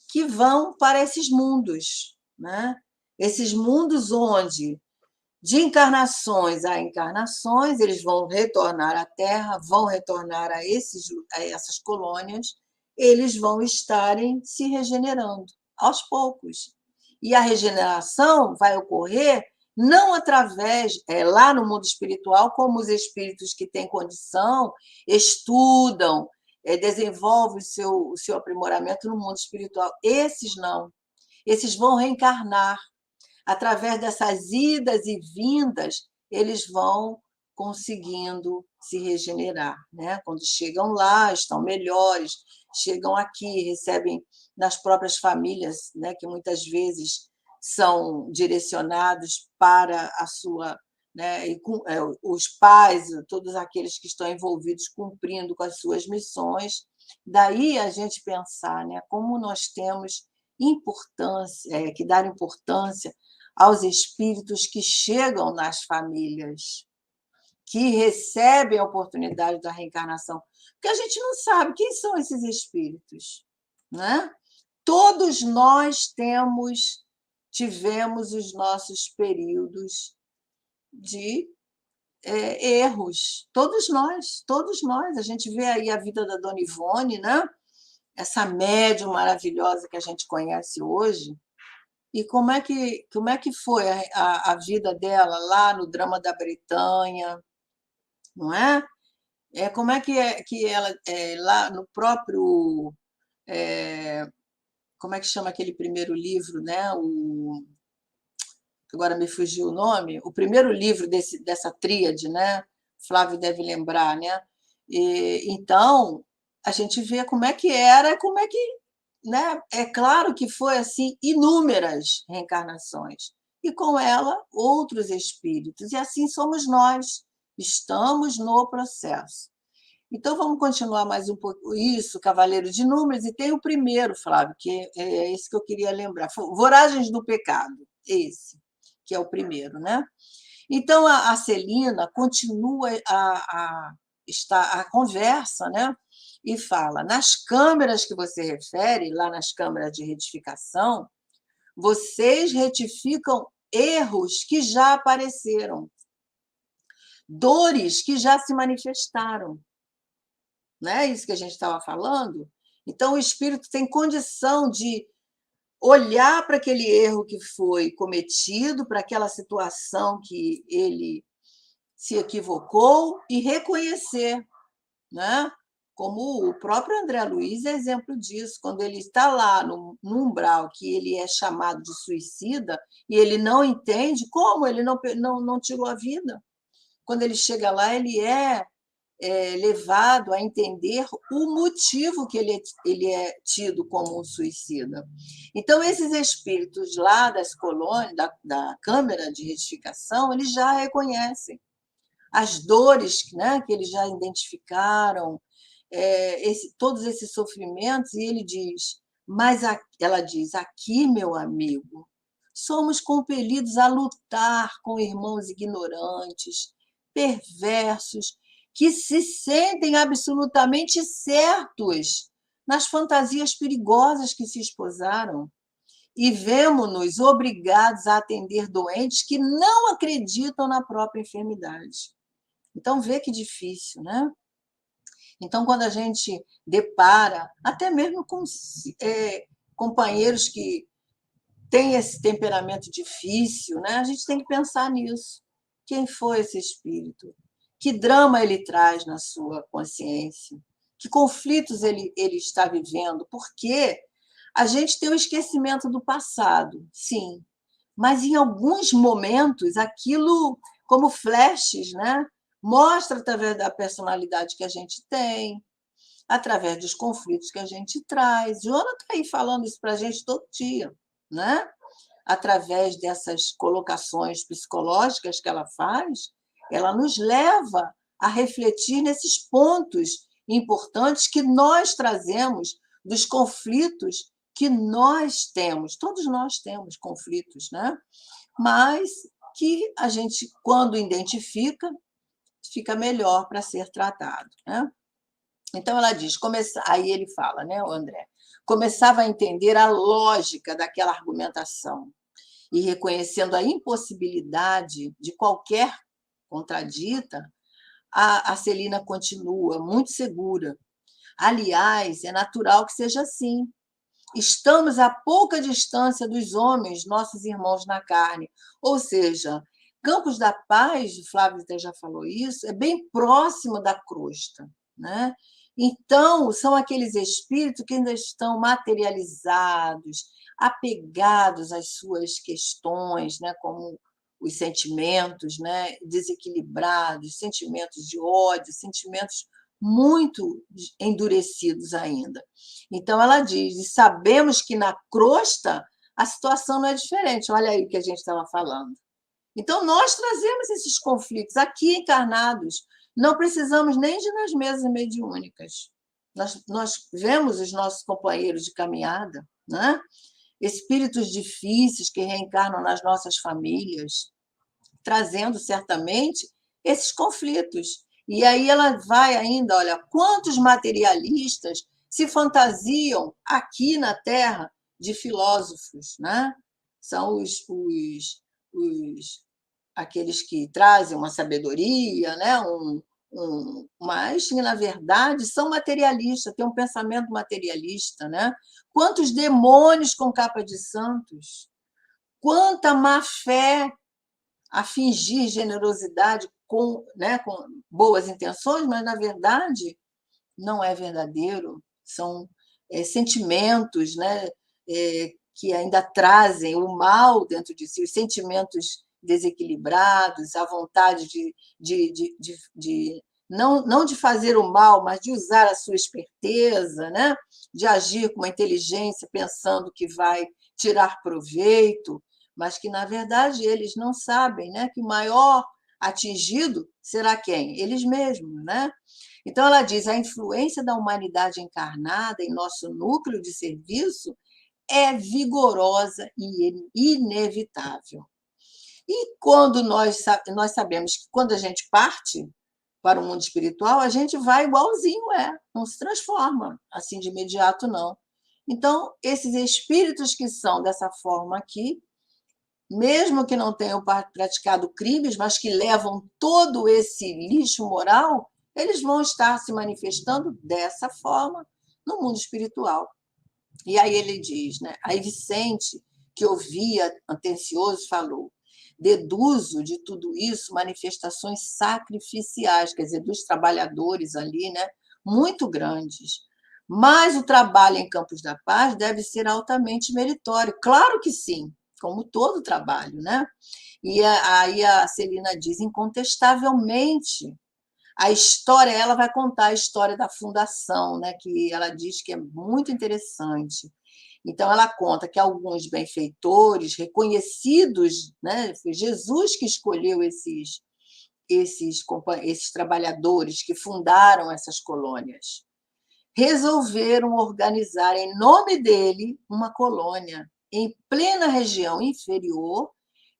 que vão para esses mundos, né? Esses mundos onde, de encarnações a encarnações, eles vão retornar à Terra, vão retornar a essas colônias, eles vão estarem se regenerando aos poucos. E a regeneração vai ocorrer não através, lá no mundo espiritual, como os espíritos que têm condição, estudam, desenvolvem o seu aprimoramento no mundo espiritual. Esses não. Esses vão reencarnar. Através dessas idas e vindas, eles vão conseguindo se regenerar. Né? Quando chegam lá, estão melhores, chegam aqui, recebem nas próprias famílias, né, que muitas vezes são direcionados para a sua... Né, os pais, todos aqueles que estão envolvidos cumprindo com as suas missões. Daí a gente pensar, né, como nós temos importância, que dar importância aos espíritos que chegam nas famílias, que recebem a oportunidade da reencarnação. Porque a gente não sabe quem são esses espíritos, né? Todos nós tivemos os nossos períodos de erros. Todos nós, todos nós. A gente vê aí a vida da Dona Ivone, né? Essa médium maravilhosa que a gente conhece hoje. E como é que foi a vida dela lá no drama da Bretanha, não é? Como é que ela, lá no próprio... como é que chama aquele primeiro livro, né? Agora me fugiu o nome. O primeiro livro dessa tríade, né? Flávio deve lembrar, né? Então, a gente vê como é que era, como é que... Né? É claro que foi assim inúmeras reencarnações, e com ela outros espíritos, e assim somos nós, estamos no processo. Então vamos continuar mais um pouco isso, Cavaleiro de Números, e tem o primeiro, Flávio, que é esse que eu queria lembrar, Voragens do Pecado, esse, que é o primeiro, né? Então a Celina continua a conversa, né? E fala, nas câmeras que você refere, lá nas câmeras de retificação, vocês retificam erros que já apareceram, dores que já se manifestaram. Não é isso que a gente estava falando? Então, o espírito tem condição de olhar para aquele erro que foi cometido, para aquela situação que ele se equivocou e reconhecer, né? Como o próprio André Luiz é exemplo disso, quando ele está lá no umbral, que ele é chamado de suicida, e ele não entende como ele não tirou a vida. Quando ele chega lá, ele é levado a entender o motivo que ele é tido como um suicida. Então, esses espíritos lá das colônias, da Câmara de Retificação, eles já reconhecem as dores, né, que eles já identificaram, todos esses sofrimentos, e ele diz, Mas ela diz: aqui, meu amigo, somos compelidos a lutar com irmãos ignorantes, perversos, que se sentem absolutamente certos nas fantasias perigosas que se esposaram e vemo-nos obrigados a atender doentes que não acreditam na própria enfermidade. Então, vê que difícil, né? Então, quando a gente depara, até mesmo com companheiros que têm esse temperamento difícil, né? A gente tem que pensar nisso. Quem foi esse espírito? Que drama ele traz na sua consciência? Que conflitos ele está vivendo? Porque a gente tem o esquecimento do passado, sim, mas em alguns momentos aquilo, como flashes, né? Mostra através da personalidade que a gente tem, através dos conflitos que a gente traz. Joana está aí falando isso para a gente todo dia, né? Através dessas colocações psicológicas que ela faz, ela nos leva a refletir nesses pontos importantes que nós trazemos dos conflitos que nós temos. Todos nós temos conflitos, né? Mas que a gente, quando identifica, fica melhor para ser tratado, né? Então ela diz, aí ele fala, né, o André, começava a entender a lógica daquela argumentação e reconhecendo a impossibilidade de qualquer contradita, a Celina continua muito segura. Aliás, é natural que seja assim. Estamos a pouca distância dos homens, nossos irmãos na carne. Ou seja, Campos da Paz, o Flávio até já falou isso, é bem próximo da crosta, né? Então, são aqueles espíritos que ainda estão materializados, apegados às suas questões, né? Como os sentimentos, né? Desequilibrados, sentimentos de ódio, sentimentos muito endurecidos ainda. Então, ela diz, e sabemos que na crosta a situação não é diferente. Olha aí o que a gente estava falando. Então, nós trazemos esses conflitos aqui encarnados. Não precisamos nem de nas mesas mediúnicas. Nós vemos os nossos companheiros de caminhada, né? Espíritos difíceis que reencarnam nas nossas famílias, trazendo certamente esses conflitos. E aí ela vai ainda, olha, quantos materialistas se fantasiam aqui na Terra de filósofos, né? São aqueles que trazem uma sabedoria, né? Mas, na verdade, são materialistas, têm um pensamento materialista, né? Quantos demônios com capa de santos, quanta má fé a fingir generosidade com boas intenções, mas, na verdade, não é verdadeiro. São sentimentos, né, que ainda trazem o mal dentro de si, os sentimentos desequilibrados, a vontade de não de fazer o mal, mas de usar a sua esperteza, né, de agir com uma inteligência, pensando que vai tirar proveito, mas que, na verdade, eles não sabem, né, que o maior atingido será quem? Eles mesmos, né? Então, ela diz, a influência da humanidade encarnada em nosso núcleo de serviço é vigorosa e inevitável. E quando nós sabemos que quando a gente parte para o mundo espiritual, a gente vai igualzinho, não se transforma assim de imediato, não. Então, esses espíritos que são dessa forma aqui, mesmo que não tenham praticado crimes, mas que levam todo esse lixo moral, eles vão estar se manifestando dessa forma no mundo espiritual. E aí ele diz, né? Aí Vicente, que ouvia atencioso, falou: deduzo de tudo isso manifestações sacrificiais, quer dizer, dos trabalhadores ali, né? Muito grandes. Mas o trabalho em Campos da Paz deve ser altamente meritório. Claro que sim, como todo trabalho, né? E aí a Celina diz, incontestavelmente, a história, ela vai contar a história da fundação, né, que ela diz que é muito interessante. Então, ela conta que alguns benfeitores reconhecidos, né, foi Jesus que escolheu esses trabalhadores que fundaram essas colônias. resolveram organizar em nome dele uma colônia em plena região inferior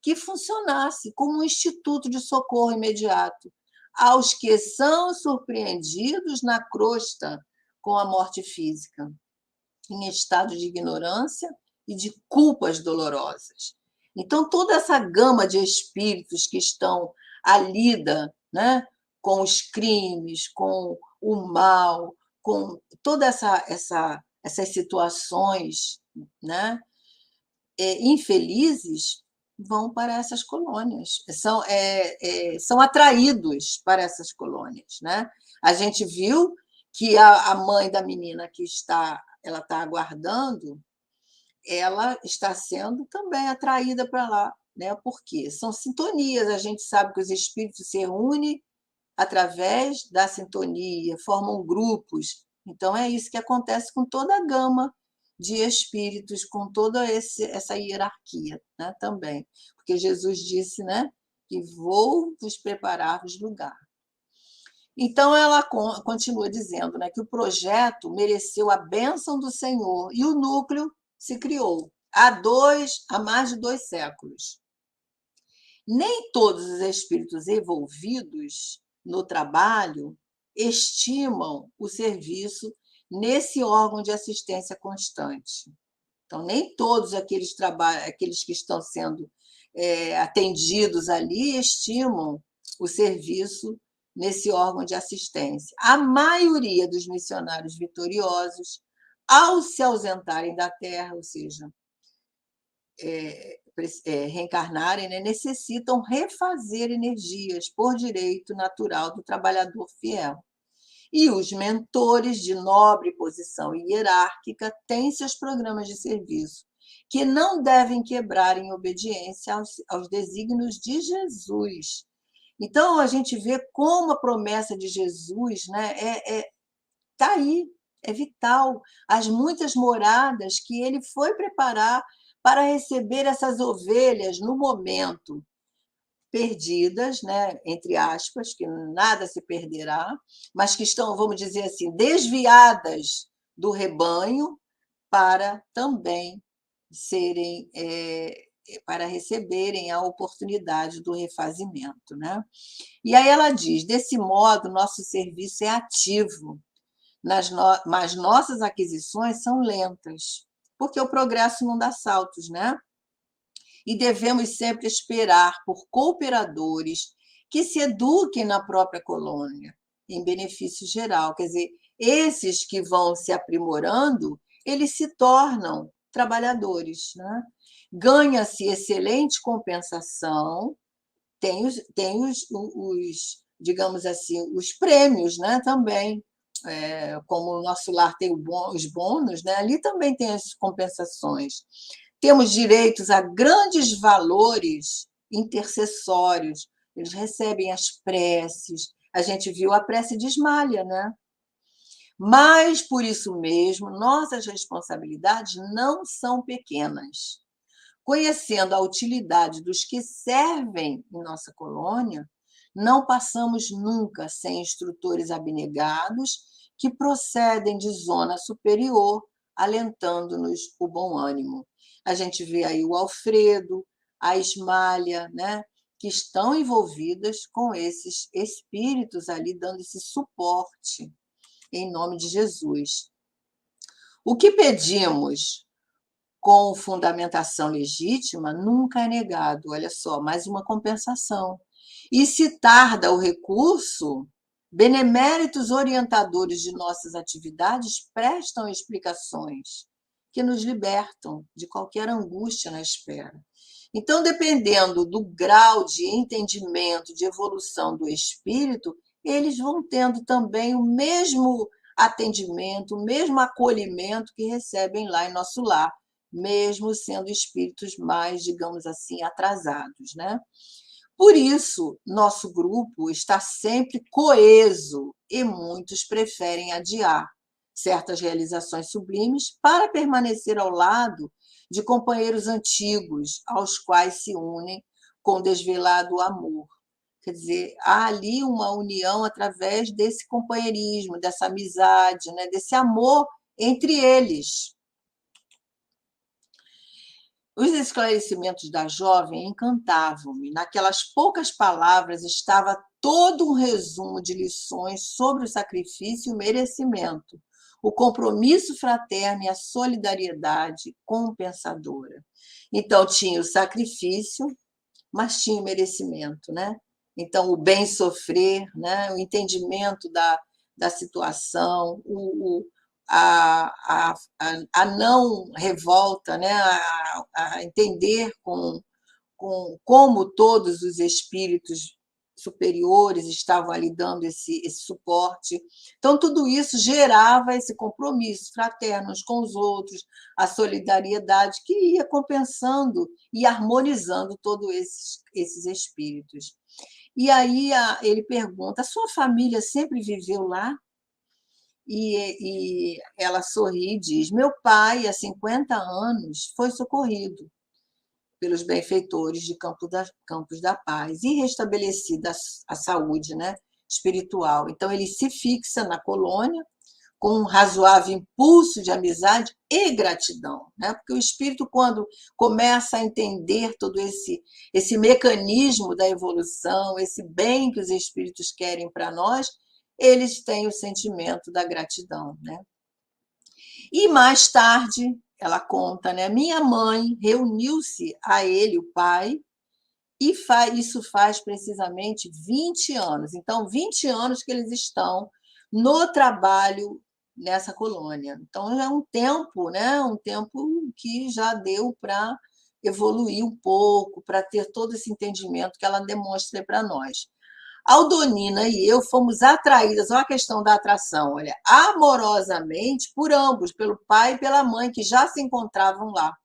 que funcionasse como um instituto de socorro imediato aos que são surpreendidos na crosta com a morte física, em estado de ignorância e de culpas dolorosas. Então, toda essa gama de espíritos que estão alida, né, com os crimes, com o mal, com todas essas situações, né, infelizes, vão para essas colônias, são atraídos para essas colônias. Né? A gente viu que a mãe da menina que ela está aguardando, ela está sendo também atraída para lá. Né? Por quê? São sintonias, a gente sabe que os espíritos se reúnem através da sintonia, formam grupos. Então, é isso que acontece com toda a gama de espíritos, com toda essa hierarquia, né, também. Porque Jesus disse, né, que vou vos preparar-vos lugar. Então, ela continua dizendo, né, que o projeto mereceu a bênção do Senhor e o núcleo se criou há mais de 2 séculos. Nem todos os espíritos envolvidos no trabalho estimam o serviço nesse órgão de assistência constante. Então, nem todos aqueles que estão sendo atendidos ali estimam o serviço nesse órgão de assistência. A maioria dos missionários vitoriosos, ao se ausentarem da Terra, ou seja, reencarnarem, né, necessitam refazer energias por direito natural do trabalhador fiel. E os mentores de nobre posição hierárquica têm seus programas de serviço, que não devem quebrar em obediência aos desígnios de Jesus. Então, a gente vê como a promessa de Jesus, né, está aí, é vital. As muitas moradas que ele foi preparar para receber essas ovelhas no momento perdidas, né, entre aspas, que nada se perderá, mas que estão, vamos dizer assim, desviadas do rebanho para também serem, para receberem a oportunidade do refazimento. Né? E aí ela diz, desse modo, nosso serviço é ativo, mas nossas aquisições são lentas, porque o progresso não dá saltos, né? E devemos sempre esperar por cooperadores que se eduquem na própria colônia, em benefício geral. Quer dizer, esses que vão se aprimorando, eles se tornam trabalhadores. Né? Ganha-se excelente compensação, tem digamos assim, os prêmios, né, também. Como o nosso lar tem os bônus, né, ali também tem as compensações. Temos direitos a grandes valores intercessórios, eles recebem as preces, a gente viu a prece de Ismália, né? Mas, por isso mesmo, nossas responsabilidades não são pequenas. Conhecendo a utilidade dos que servem em nossa colônia, não passamos nunca sem instrutores abnegados que procedem de zona superior, alentando-nos o bom ânimo. A gente vê aí o Alfredo, a Ismália, né, que estão envolvidas com esses espíritos ali, dando esse suporte em nome de Jesus. O que pedimos com fundamentação legítima nunca é negado, olha só, mais uma compensação. E se tarda o recurso, beneméritos orientadores de nossas atividades prestam explicações que nos libertam de qualquer angústia na espera. Então, dependendo do grau de entendimento, de evolução do espírito, eles vão tendo também o mesmo atendimento, o mesmo acolhimento que recebem lá em nosso lar, mesmo sendo espíritos mais, digamos assim, atrasados. Né? Por isso, nosso grupo está sempre coeso e muitos preferem adiar certas realizações sublimes para permanecer ao lado de companheiros antigos, aos quais se unem com desvelado amor. Quer dizer, há ali uma união através desse companheirismo, dessa amizade, né? Desse amor entre eles. Os esclarecimentos da jovem encantavam-me. Naquelas poucas palavras estava todo um resumo de lições sobre o sacrifício e o merecimento, o compromisso fraterno e a solidariedade compensadora. Então, tinha o sacrifício, mas tinha o merecimento, né? Então, o bem sofrer, né? O entendimento da situação, a não revolta, né? A entender como todos os espíritos superiores estavam ali dando esse suporte. Então, tudo isso gerava esse compromisso fraterno uns com os outros, a solidariedade que ia compensando e harmonizando todos esses espíritos. E aí ele pergunta: a sua família sempre viveu lá? E ela sorri e diz: meu pai, há 50 anos, foi socorrido pelos benfeitores de Campos da Paz e restabelecida a saúde, né, espiritual. Então, ele se fixa na colônia com um razoável impulso de amizade e gratidão, né? Porque o espírito, quando começa a entender todo esse mecanismo da evolução, esse bem que os espíritos querem para nós, eles têm o sentimento da gratidão, né? E mais tarde, ela conta, né? Minha mãe reuniu-se a ele, o pai, e isso faz precisamente 20 anos. Então, 20 anos que eles estão no trabalho nessa colônia. Então, é um tempo, né? Um tempo que já deu para evoluir um pouco, para ter todo esse entendimento que ela demonstra para nós. Aldonina e eu fomos atraídas, olha a questão da atração, olha, amorosamente por ambos, pelo pai e pela mãe, que já se encontravam lá,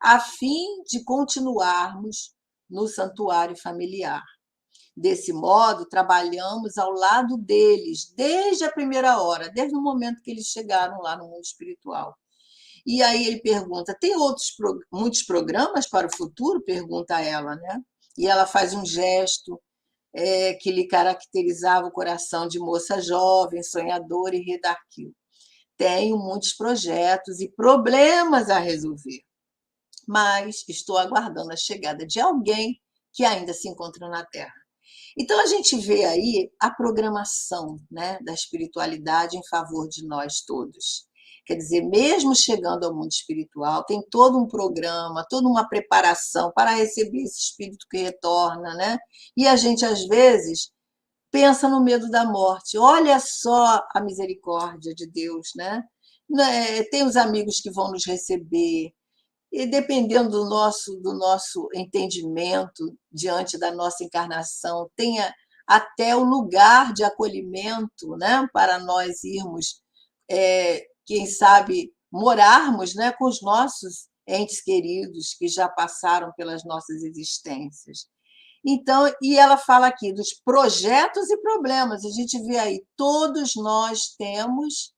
a fim de continuarmos no santuário familiar. Desse modo, trabalhamos ao lado deles, desde a primeira hora, desde o momento que eles chegaram lá no mundo espiritual. E aí ele pergunta: tem muitos programas para o futuro? Pergunta ela, né? E ela faz um gesto que lhe caracterizava o coração de moça jovem, sonhadora e redarguida. Tenho muitos projetos e problemas a resolver, mas estou aguardando a chegada de alguém que ainda se encontra na Terra. Então, a gente vê aí a programação, né, da espiritualidade em favor de nós todos. Quer dizer, mesmo chegando ao mundo espiritual, tem todo um programa, toda uma preparação para receber esse espírito que retorna, né? E a gente, às vezes, pensa no medo da morte. Olha só a misericórdia de Deus, né? Tem os amigos que vão nos receber, e dependendo do nosso entendimento diante da nossa encarnação, tenha até o lugar de acolhimento, né, para nós irmos, quem sabe, morarmos, né, com os nossos entes queridos que já passaram pelas nossas existências. Então, e ela fala aqui dos projetos e problemas. A gente vê aí, todos nós temos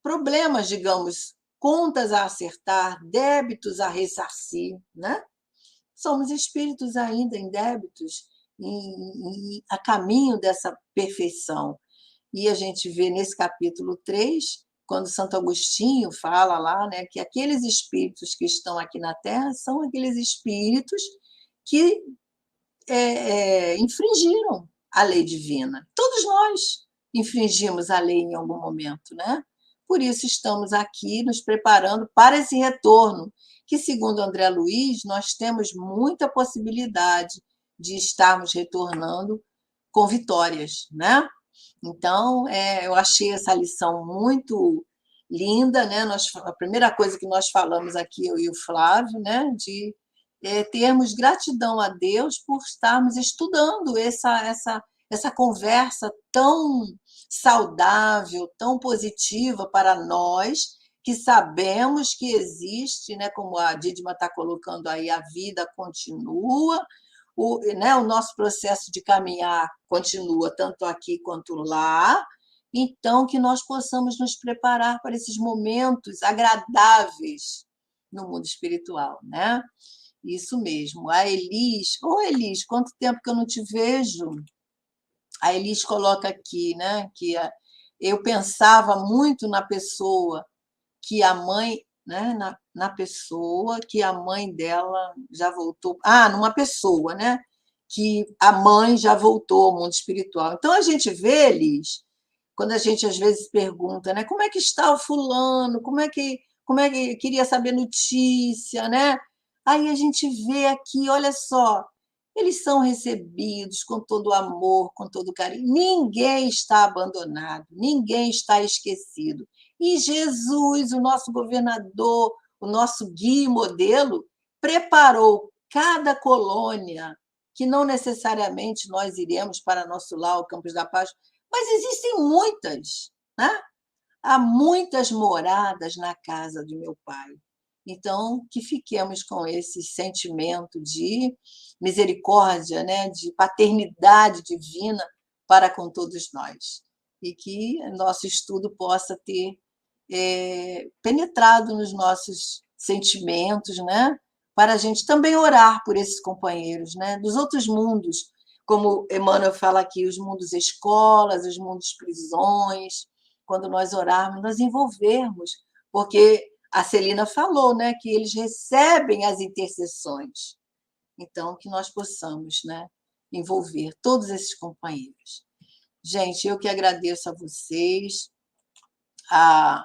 problemas, digamos, contas a acertar, débitos a ressarcir, né? Somos espíritos ainda em débitos, a caminho dessa perfeição. E a gente vê nesse capítulo 3, quando Santo Agostinho fala lá, né, que aqueles espíritos que estão aqui na Terra são aqueles espíritos que infringiram a lei divina. Todos nós infringimos a lei em algum momento, né? Por isso estamos aqui nos preparando para esse retorno, que, segundo André Luiz, nós temos muita possibilidade de estarmos retornando com vitórias, né? Então, eu achei essa lição muito linda, né? A primeira coisa que nós falamos aqui, eu e o Flávio, né? De termos gratidão a Deus por estarmos estudando essa conversa tão saudável, tão positiva para nós, que sabemos que existe, né, como a Dídima está colocando aí, a vida continua, o nosso processo de caminhar continua tanto aqui quanto lá, então que nós possamos nos preparar para esses momentos agradáveis no mundo espiritual, né? Isso mesmo. A Elis, ô Elis, quanto tempo que eu não te vejo? A Elis coloca aqui, né, que eu pensava muito na pessoa que a mãe, né, na pessoa que a mãe dela já voltou. Ah, numa pessoa, né, que a mãe já voltou ao mundo espiritual. Então a gente vê, Elis, quando a gente às vezes pergunta, né, como é que está o fulano, como é que queria saber notícia, né? Aí a gente vê aqui, olha só, eles são recebidos com todo o amor, com todo o carinho. Ninguém está abandonado, ninguém está esquecido. E Jesus, o nosso governador, o nosso guia e modelo, preparou cada colônia, que não necessariamente nós iremos para nosso lar, o Campos da Paz, mas existem muitas, né? Há muitas moradas na casa de meu pai. Então, que fiquemos com esse sentimento de misericórdia, né? De paternidade divina para com todos nós. E que nosso estudo possa ter penetrado nos nossos sentimentos, né? Para a gente também orar por esses companheiros, né? Dos outros mundos, como Emmanuel fala aqui, os mundos escolas, os mundos prisões, quando nós orarmos, nós envolvermos, porque a Celina falou, né, que eles recebem as intercessões. Então, que nós possamos, né, envolver todos esses companheiros. Gente, eu que agradeço a vocês, a,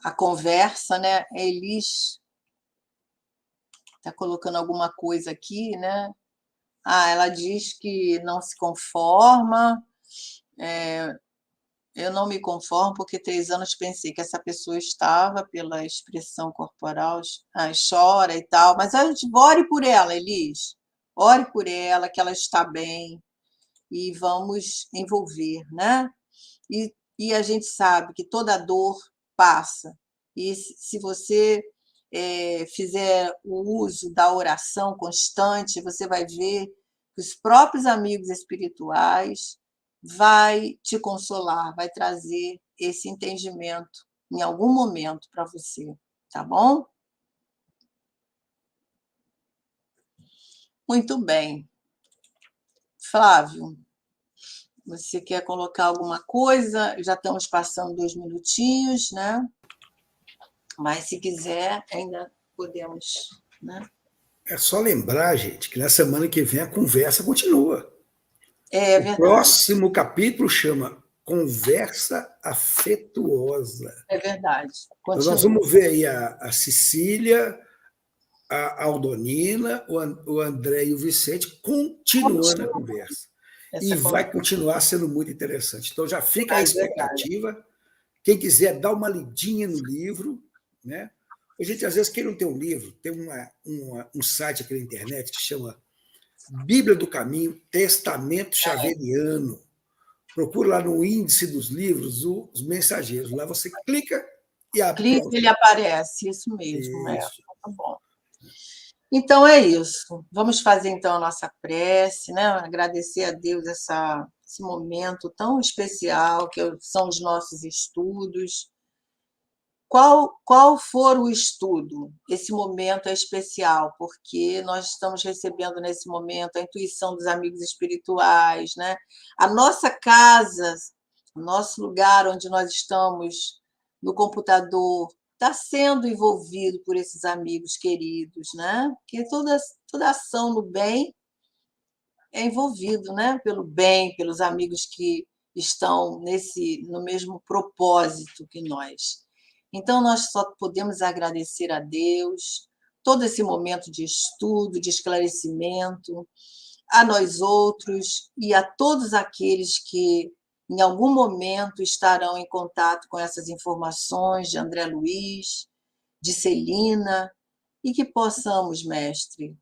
a conversa, né? A Elis está colocando alguma coisa aqui, né? Ah, ela diz que não se conforma. Eu não me conformo porque 3 anos pensei que essa pessoa estava, pela expressão corporal, chora e tal, mas a gente ore por ela, Elis. Ore por ela, que ela está bem, e vamos envolver, né? E a gente sabe que toda dor passa. E se você fizer o uso da oração constante, você vai ver que os próprios amigos espirituais vai te consolar, vai trazer esse entendimento em algum momento para você, tá bom? Muito bem. Flávio, você quer colocar alguma coisa? Já estamos passando 2 minutinhos, né? Mas se quiser, ainda podemos, né? É só lembrar, gente, que na semana que vem a conversa continua. É O verdade, próximo capítulo chama Conversa Afetuosa. é verdade. Então, nós Continua. vamos ver aí a Cecília, a Aldonina, o André e o Vicente continuando a Continua conversa. E essa vai conversa. continuar sendo muito interessante. Então, já fica a É verdade. expectativa. Quem quiser dar uma lidinha no livro, né? A gente, às vezes, quem não tem um livro, tem um site aqui na internet que chama Bíblia do Caminho, Testamento Xaveriano. Procura lá no índice dos livros os mensageiros. Lá você clica e abre. Clica, Pronto. ele aparece, isso mesmo, Isso. tá bom. Então é isso. Vamos fazer então a nossa prece, né? Agradecer a Deus esse momento tão especial que são os nossos estudos. Qual for o estudo, esse momento é especial, porque nós estamos recebendo nesse momento a intuição dos amigos espirituais, né? A nossa casa, o nosso lugar onde nós estamos no computador, está sendo envolvido por esses amigos queridos, né? Porque toda ação no bem é envolvido, né? Pelo bem, pelos amigos que estão no mesmo propósito que nós. Então, nós só podemos agradecer a Deus todo esse momento de estudo, de esclarecimento, a nós outros e a todos aqueles que, em algum momento, estarão em contato com essas informações de André Luiz, de Celina, e que possamos, mestre,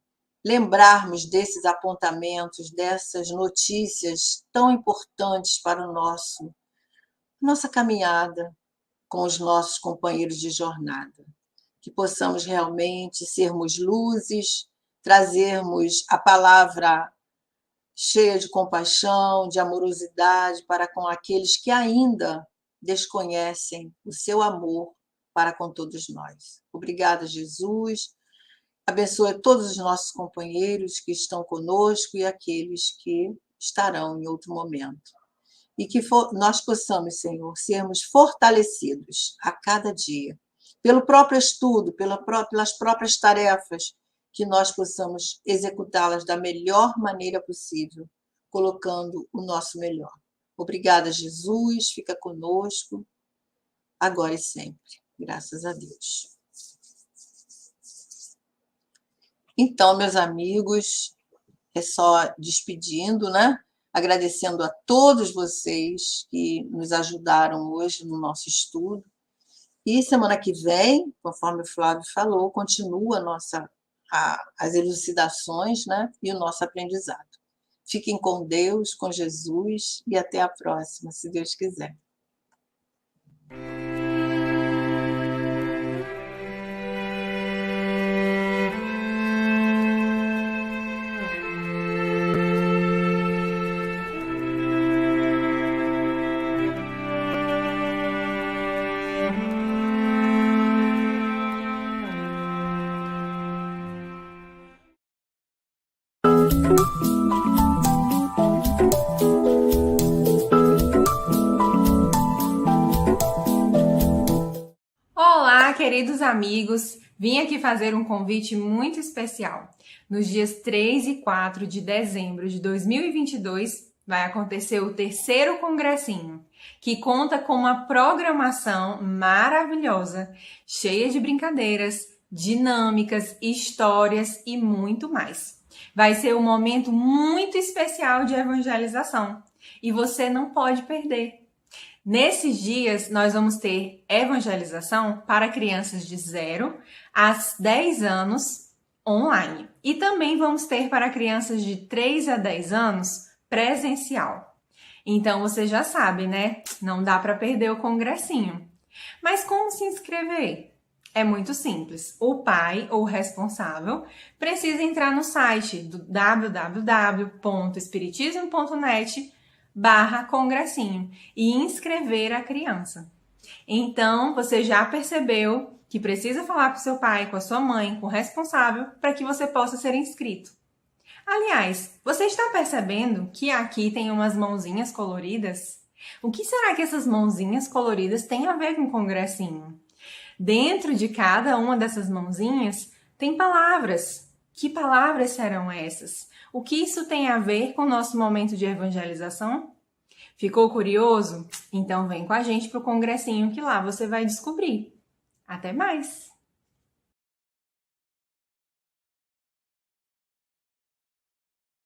lembrarmos desses apontamentos, dessas notícias tão importantes para nossa caminhada com os nossos companheiros de jornada. Que possamos realmente sermos luzes, trazermos a palavra cheia de compaixão, de amorosidade para com aqueles que ainda desconhecem o seu amor para com todos nós. Obrigada, Jesus. Abençoa todos os nossos companheiros que estão conosco e aqueles que estarão em outro momento. E que nós possamos, Senhor, sermos fortalecidos a cada dia, pelo próprio estudo, pelas próprias tarefas, que nós possamos executá-las da melhor maneira possível, colocando o nosso melhor. Obrigada, Jesus, fica conosco, agora e sempre. Graças a Deus. Então, meus amigos, é só despedindo, né? Agradecendo a todos vocês que nos ajudaram hoje no nosso estudo. E semana que vem, conforme o Flávio falou, continua as elucidações, né? E o nosso aprendizado. Fiquem com Deus, com Jesus e até a próxima, se Deus quiser. Olá, queridos amigos! Vim aqui fazer um convite muito especial. Nos dias 3 e 4 de dezembro de 2022, vai acontecer o terceiro congressinho, que conta com uma programação maravilhosa, cheia de brincadeiras, dinâmicas, histórias e muito mais. Vai ser um momento muito especial de evangelização e você não pode perder. Nesses dias, nós vamos ter evangelização para crianças de 0 a 10 anos online. E também vamos ter para crianças de 3 a 10 anos presencial. Então, você já sabe, né? Não dá para perder o congressinho. Mas como se inscrever? É muito simples. O pai ou responsável precisa entrar no site do www.espiritismo.net/congressinho e inscrever a criança. Então, você já percebeu que precisa falar com seu pai, com a sua mãe, com o responsável, para que você possa ser inscrito. Aliás, você está percebendo que aqui tem umas mãozinhas coloridas? O que será que essas mãozinhas coloridas têm a ver com o congressinho? Dentro de cada uma dessas mãozinhas tem palavras. Que palavras serão essas? O que isso tem a ver com o nosso momento de evangelização? Ficou curioso? Então vem com a gente para o congressinho que lá você vai descobrir. Até mais!